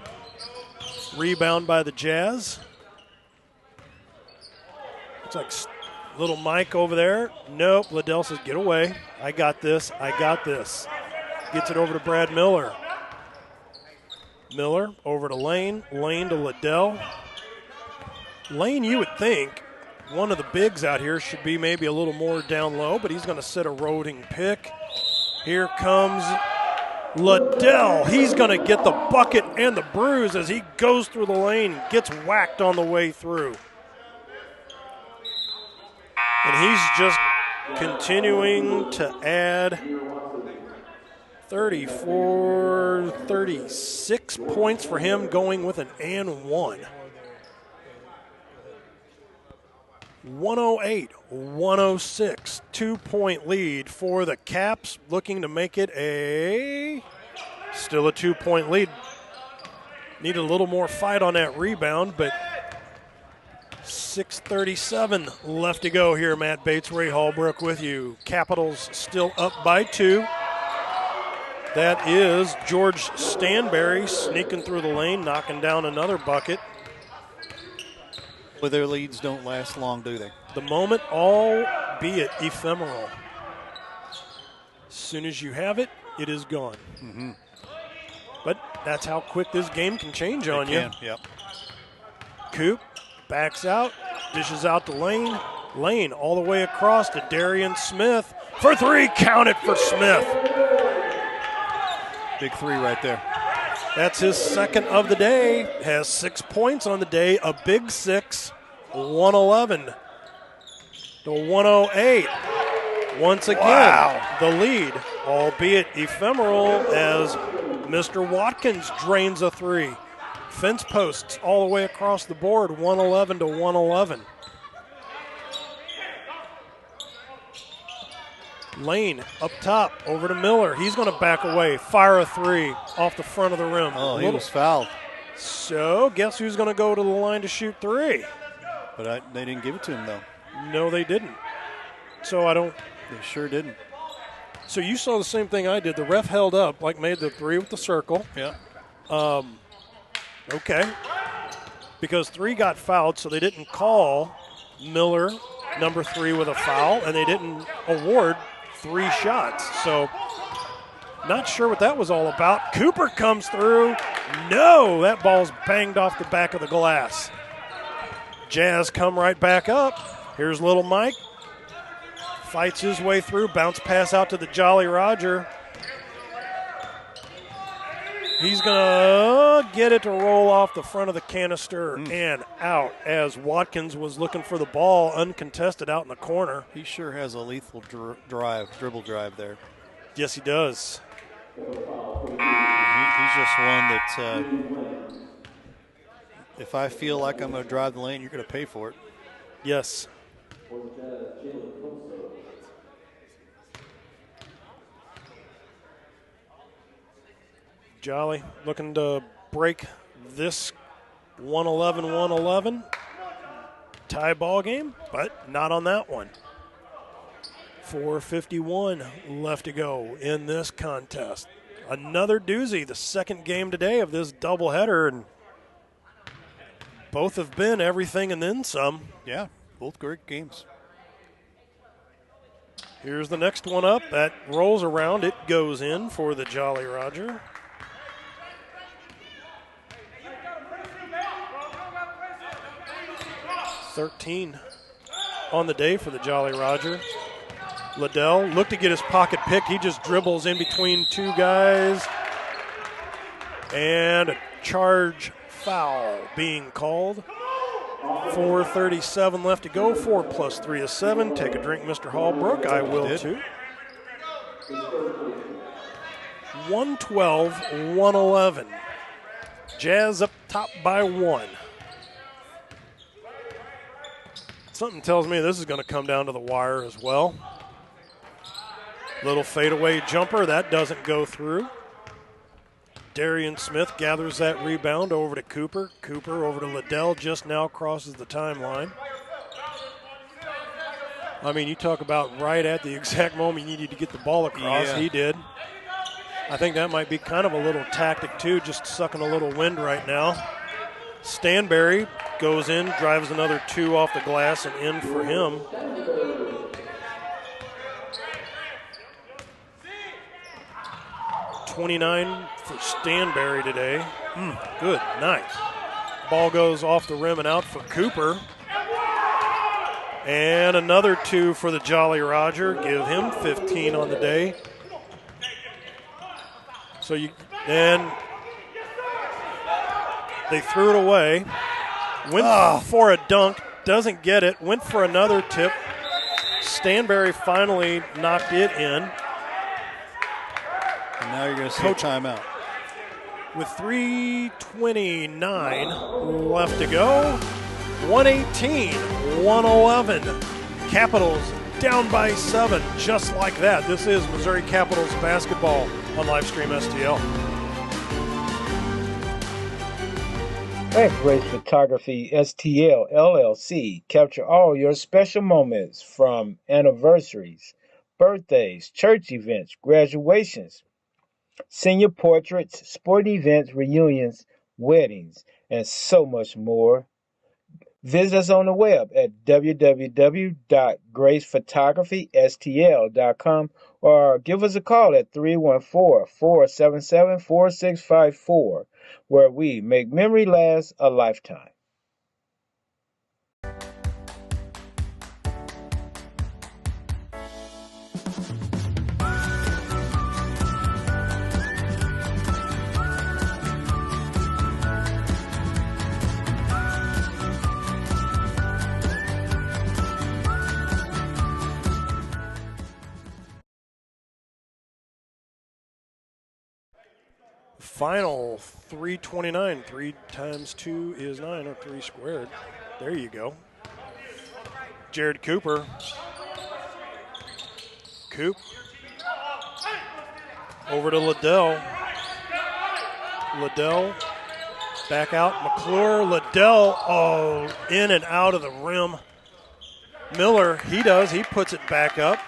Rebound by the Jazz. Looks like Little Mike over there. Nope, Liddell says, get away. I got this, I got this. Gets it over to Brad Miller. Miller over to Lane. Lane to Liddell. Lane, you would think, one of the bigs out here should be maybe a little more down low, but he's going to set a roading pick. Here comes Liddell. He's going to get the bucket and the bruise as he goes through the lane, gets whacked on the way through. And he's just continuing to add 34, 36 points for him, going with an and one. 108-106, 2-point lead for the Caps, looking to make it still a 2-point lead. Need a little more fight on that rebound, but 6:37 left to go here. Matt Bates, Ray Hallbrook with you. Capitals still up by 2. That is George Stanberry sneaking through the lane, knocking down another bucket. But their leads don't last long, do they? The moment, albeit ephemeral. soon as you have it, it is gone. Mm-hmm. But that's how quick this game can change on you. Yep. Coop backs out, dishes out to Lane. Lane all the way across to Darian Smith for three. Count it for Smith. Big three right there. That's his second of the day. Has 6 points on the day. A big six. 111 to 108. Once again, the lead, albeit ephemeral, as Mr. Watkins drains a three. Fence posts all the way across the board, 111 to 111. Lane up top, over to Miller. He's going to back away, fire a three off the front of the rim. Oh, he was fouled. So guess who's going to go to the line to shoot three? But they didn't give it to him, though. No, they didn't. So I don't. They sure didn't. So you saw the same thing I did. The ref held up, like made the three with the circle. Yeah. Okay. Because three got fouled, so they didn't call Miller, number three, with a foul, and they didn't award 3 shots. So not sure what that was all about. Cooper comes through. No, that ball's banged off the back of the glass. Jazz come right back up. Here's little Mike. Fights his way through. Bounce pass out to the Jolly Roger. He's going to get it to roll off the front of the canister and out as Watkins was looking for the ball uncontested out in the corner. He sure has a lethal dribble drive there. Yes, he does. He's just one that if I feel like I'm going to drive the lane, you're going to pay for it. Yes. Jolly looking to break this 111-111 tie ball game, but not on that one. 4:51 left to go in this contest. Another doozy, the second game today of this doubleheader, and both have been everything and then some. Yeah, both great games. Here's the next one up. That rolls around. It goes in for the Jolly Roger. $13 on the day for the Jolly Roger. Liddell looked to get his pocket pick. He just dribbles in between two guys. And a charge foul being called. 4:37 left to go. 4 plus 3 is 7. Take a drink, Mr. Hallbrook. I will too. 112-111. Jazz up top by 1. Something tells me this is going to come down to the wire as well. Little fadeaway jumper. That doesn't go through. Darian Smith gathers that rebound over to Cooper. Cooper over to Liddell, just now crosses the timeline. I mean, you talk about right at the exact moment you needed to get the ball across. Yeah. He did. I think that might be kind of a little tactic, too, just sucking a little wind right now. Stanberry goes in, drives another 2 off the glass and in for him. .29 for Stanberry today. Good night. Ball goes off the rim and out for Cooper. And another 2 for the Jolly Roger. Give him 15 on the day. So they threw it away. Went for a dunk. Doesn't get it. Went for another tip. Stanberry finally knocked it in. And now you're going to see a timeout. With 3:29 left to go. 118-111. Capitals down by 7, just like that. This is Missouri Capitals basketball on Livestream STL. Embrace Photography STL LLC. Capture all your special moments from anniversaries, birthdays, church events, graduations, senior portraits, sport events, reunions, weddings, and so much more. Visit us on the web at www.gracephotography.stl.com or give us a call at 314-477-4654, where we make memory last a lifetime. Final 329. 3 times 2 is 9, or 3 squared. There you go. Jared Cooper. Coop. Over to Liddell. Liddell back out. McClure. Liddell, in and out of the rim. Miller, he puts it back up.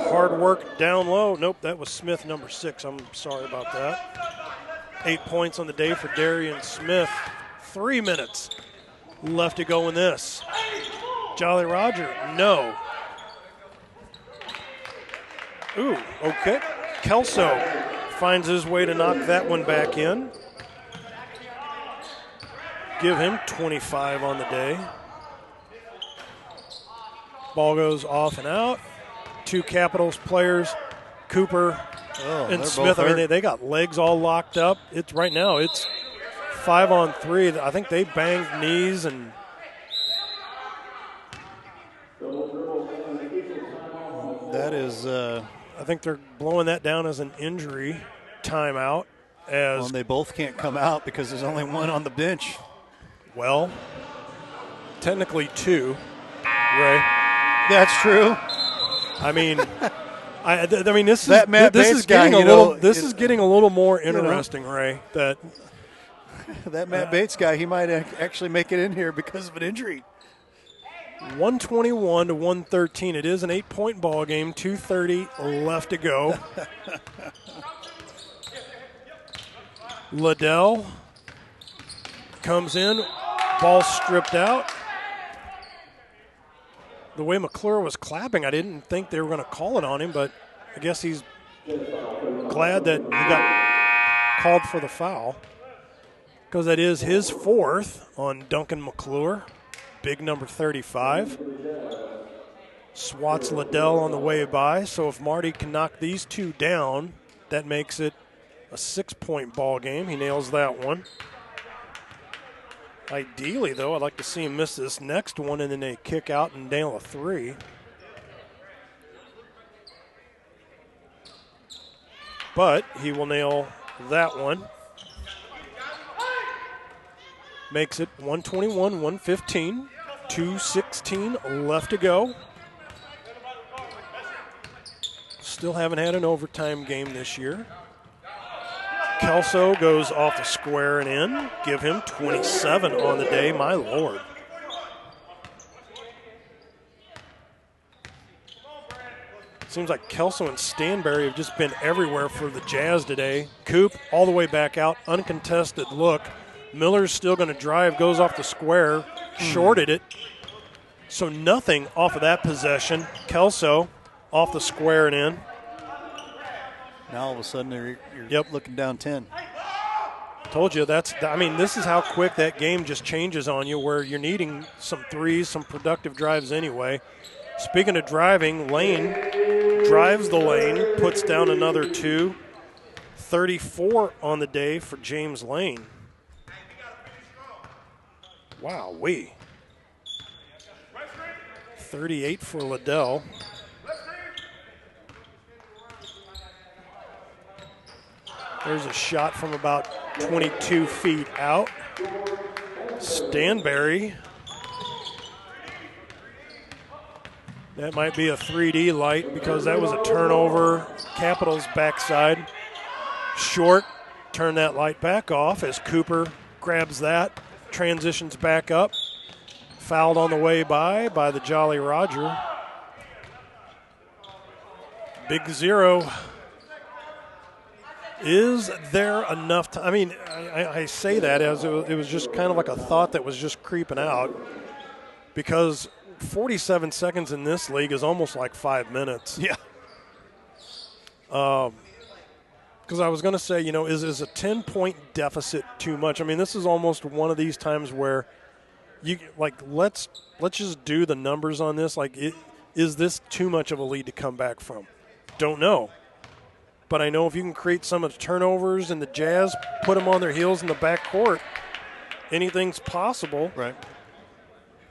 Hard work down low. Nope, that was Smith, number 6. I'm sorry about that. 8 points on the day for Darian Smith. 3 minutes left to go in this. Jolly Roger, no. Ooh, okay. Kelso finds his way to knock that one back in. Give him 25 on the day. Ball goes off and out. 2 Capitals players, Cooper and Smith. I mean, they got legs all locked up. It's right now. It's 5-on-3. I think they banged knees and. That is. I think they're blowing that down as an injury timeout. As they both can't come out because there's only one on the bench. Well, technically 2. Ray. That's true. I mean, this is getting a little more interesting, Ray. That Matt Bates guy, he might actually make it in here because of an injury. 121 to 113. It is an 8-point ball game. 2:30 left to go. Liddell comes in, ball stripped out. The way McClure was clapping, I didn't think they were going to call it on him, but I guess he's glad that he got called for the foul, because that is his 4th on Duncan McClure, big number 35. Swats Liddell on the way by, so if Marty can knock these 2 down, that makes it a 6-point ball game. He nails that one. Ideally, though, I'd like to see him miss this next one and then they kick out and nail a 3. But he will nail that one. Makes it 121-115. 2:16 left to go. Still haven't had an overtime game this year. Kelso goes off the square and in. Give him 27 on the day, my Lord. Seems like Kelso and Stanberry have just been everywhere for the Jazz today. Coop all the way back out, uncontested look. Miller's still going to drive, goes off the square, shorted it. So nothing off of that possession. Kelso off the square and in. Now all of a sudden you're looking down 10. Told you this is how quick that game just changes on you, where you're needing some threes, some productive drives anyway. Speaking of driving, Lane drives the lane, puts down another 2. 34 on the day for James Lane. Wow-wee. 38 for Liddell. There's a shot from about 22 feet out. Stanberry. That might be a 3D light because that was a turnover. Capitals backside. Short. Turn that light back off as Cooper grabs that. Transitions back up. Fouled on the way by the Jolly Roger. Big 0 Is there enough time? I mean, I say that as it was just kind of like a thought that was just creeping out, because 47 seconds in this league is almost like 5 minutes. Yeah. Because I was going to say, is a 10-point deficit too much? I mean, this is almost one of these times where let's just do the numbers on this. Is this too much of a lead to come back from? Don't know. But I know if you can create some of the turnovers and the Jazz, put them on their heels in the backcourt, anything's possible. Right.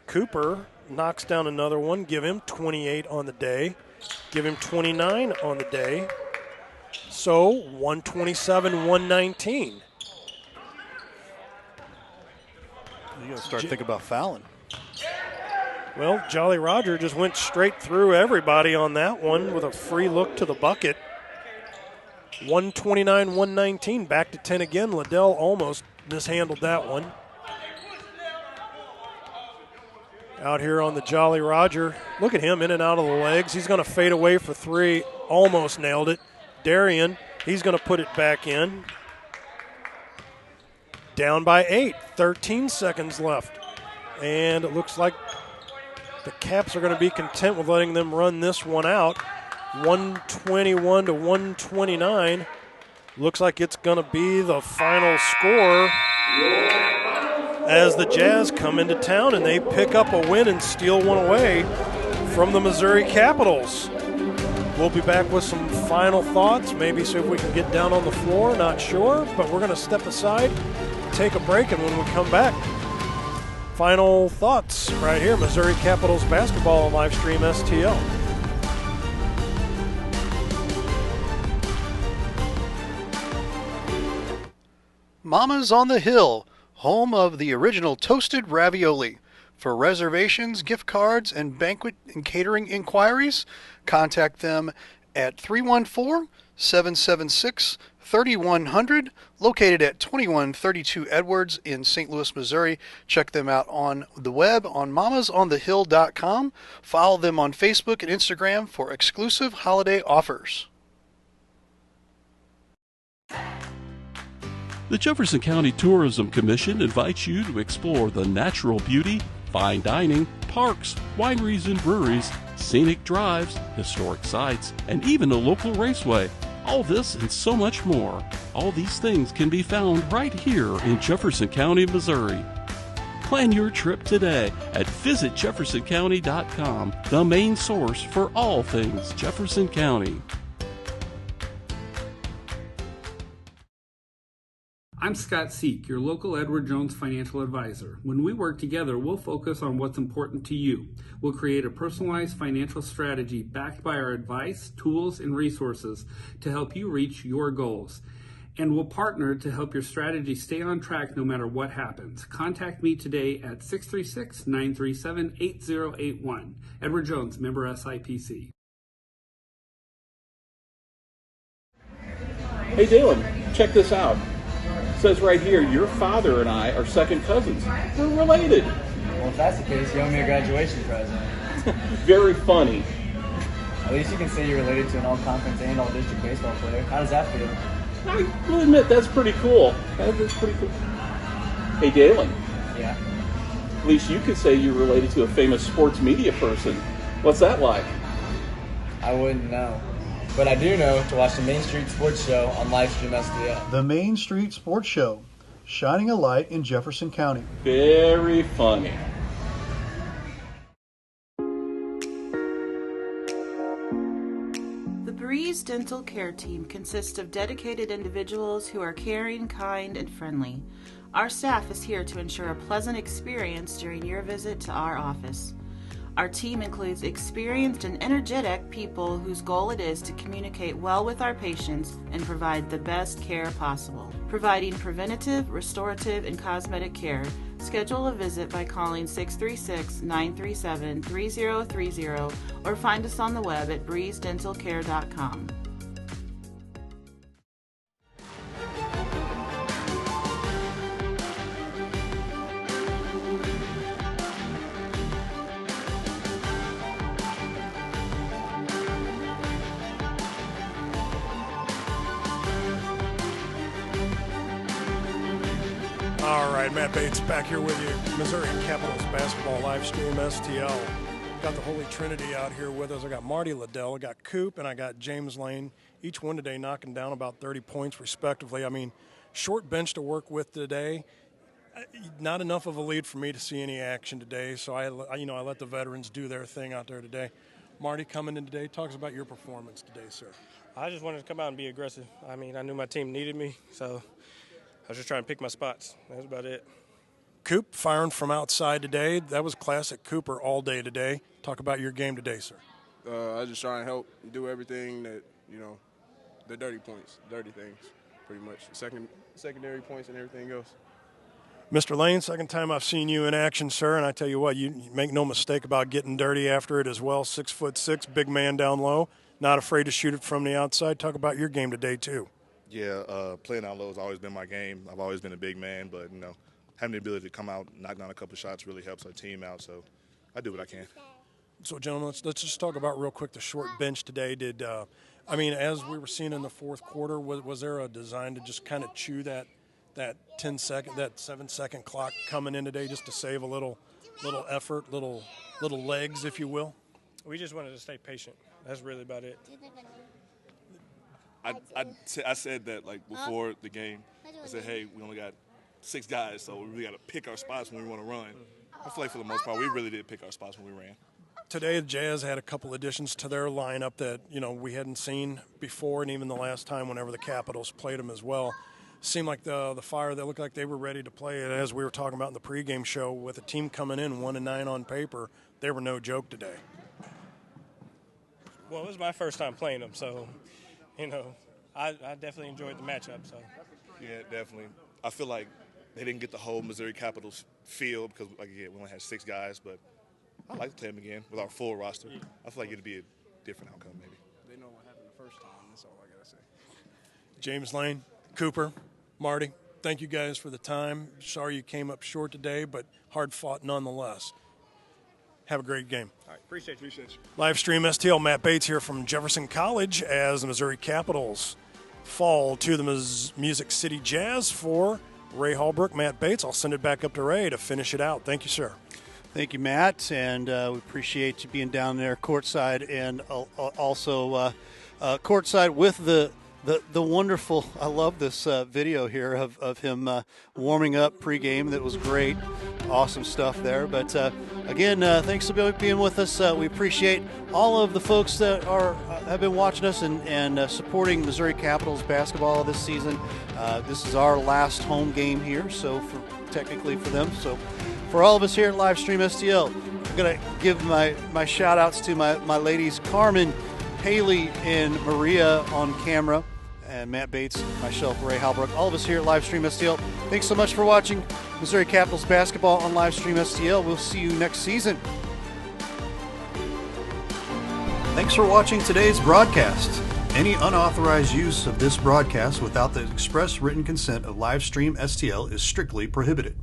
Cooper knocks down another one. Give him 28 on the day. Give him 29 on the day. So 127, 119. You got to start thinking about fouling. Well, Jolly Roger just went straight through everybody on that one with a free look to the bucket. 129, 119, back to 10 again. Liddell almost mishandled that one. Out here on the Jolly Roger. Look at him in and out of the legs. He's going to fade away for three. Almost nailed it. Darian, he's going to put it back in. Down by 8. 13 seconds left. And it looks like the Caps are going to be content with letting them run this one out. 121 to 129. Looks like it's going to be the final score as the Jazz come into town and they pick up a win and steal one away from the Missouri Capitals. We'll be back with some final thoughts, maybe see if we can get down on the floor, not sure, but we're going to step aside, take a break, and when we come back, final thoughts right here, Missouri Capitals basketball on Livestream STL. Mama's on the Hill, home of the original toasted ravioli. For reservations, gift cards, and banquet and catering inquiries, contact them at 314-776-3100, located at 2132 Edwards in St. Louis, Missouri. Check them out on the web on mamasonthehill.com. Follow them on Facebook and Instagram for exclusive holiday offers. The Jefferson County Tourism Commission invites you to explore the natural beauty, fine dining, parks, wineries and breweries, scenic drives, historic sites, and even a local raceway. All this and so much more. All these things can be found right here in Jefferson County, Missouri. Plan your trip today at visitjeffersoncounty.com, the main source for all things Jefferson County. I'm Scott Seek, your local Edward Jones financial advisor. When we work together, we'll focus on what's important to you. We'll create a personalized financial strategy backed by our advice, tools, and resources to help you reach your goals. And we'll partner to help your strategy stay on track no matter what happens. Contact me today at 636-937-8081. Edward Jones, member SIPC. Hey Dalen, check this out. It says right here, your father and I are second cousins. We're related. Well, if that's the case, you owe me a graduation present. Very funny. At least you can say you're related to an all-conference and all-district baseball player. How does that feel? I will admit, that's pretty cool. That's pretty cool. Hey, Dalen. Yeah? At least you could say you're related to a famous sports media person. What's that like? I wouldn't know. But I do know to watch the Main Street Sports Show on Livestream STL. The Main Street Sports Show, shining a light in Jefferson County. Very funny. The Breeze Dental Care Team consists of dedicated individuals who are caring, kind, and friendly. Our staff is here to ensure a pleasant experience during your visit to our office. Our team includes experienced and energetic people whose goal it is to communicate well with our patients and provide the best care possible. Providing preventative, restorative, and cosmetic care. Schedule a visit by calling 636-937-3030 or find us on the web at breezedentalcare.com. All right, Matt Bates back here with you. Missouri Capitals basketball live stream STL. Got the Holy Trinity out here with us. I got Marty Liddell, I got Coop, and I got James Lane. Each one today knocking down about 30 points respectively. I mean, short bench to work with today. Not enough of a lead for me to see any action today, so I let the veterans do their thing out there today. Marty coming in today, talks about your performance today, sir. I just wanted to come out and be aggressive. I mean, I knew my team needed me, so I was just trying to pick my spots. That was about it. Coop firing from outside today. That was classic Cooper all day today. Talk about your game today, sir. I just try and help do everything that, the dirty points, dirty things, pretty much. Secondary points and everything else. Mr. Lane, second time I've seen you in action, sir, and I tell you what, you make no mistake about getting dirty after it as well. 6'6", big man down low, not afraid to shoot it from the outside. Talk about your game today, too. Yeah, playing out low has always been my game. I've always been a big man, but, having the ability to come out and knock down a couple of shots really helps our team out, so I do what I can. So, gentlemen, let's just talk about real quick the short bench today. As we were seeing in the fourth quarter, was there a design to just kind of chew that 7-second clock coming in today just to save a little effort, little legs, if you will? We just wanted to stay patient. That's really about it. I said that before the game. I said, hey, we only got 6 guys, so we really got to pick our spots when we want to run. I feel like for the most part, we really did pick our spots when we ran. Today, the Jazz had a couple additions to their lineup that, we hadn't seen before, and even the last time whenever the Capitals played them as well. Seemed like the Fire, they looked like they were ready to play. And as we were talking about in the pregame show, with a team coming in 1-9 on paper, they were no joke today. Well, it was my first time playing them, so, I definitely enjoyed the matchup. So. Yeah, definitely. I feel like they didn't get the whole Missouri Capitals feel because, we only had 6 guys, but I'd like to play them again with our full roster. Yeah. I feel like it'd be a different outcome maybe. They know what happened the first time. That's all I got to say. James Lane, Cooper, Marty, thank you guys for the time. Sorry you came up short today, but hard fought nonetheless. Have a great game. All right, appreciate you. Live stream STL, Matt Bates here from Jefferson College as the Missouri Capitals fall to the Music City Jazz for Ray Hallbrook, Matt Bates. I'll send it back up to Ray to finish it out. Thank you, sir. Thank you, Matt, and we appreciate you being down there courtside and also courtside with the wonderful, I love this video here of him warming up pregame. That was great. Awesome stuff there. But again, thanks for being with us. We appreciate all of the folks that have been watching us and supporting Missouri Capitals basketball this season. This is our last home game here, so technically for them. So for all of us here at Livestream STL, I'm going to give my shout-outs to my ladies, Carmen, Haley, and Maria on camera, and Matt Bates, myself, Ray Hallbrook, all of us here at Livestream STL. Thanks so much for watching Missouri Capitals basketball on Livestream STL. We'll see you next season. Thanks for watching today's broadcast. Any unauthorized use of this broadcast without the express written consent of Livestream STL is strictly prohibited.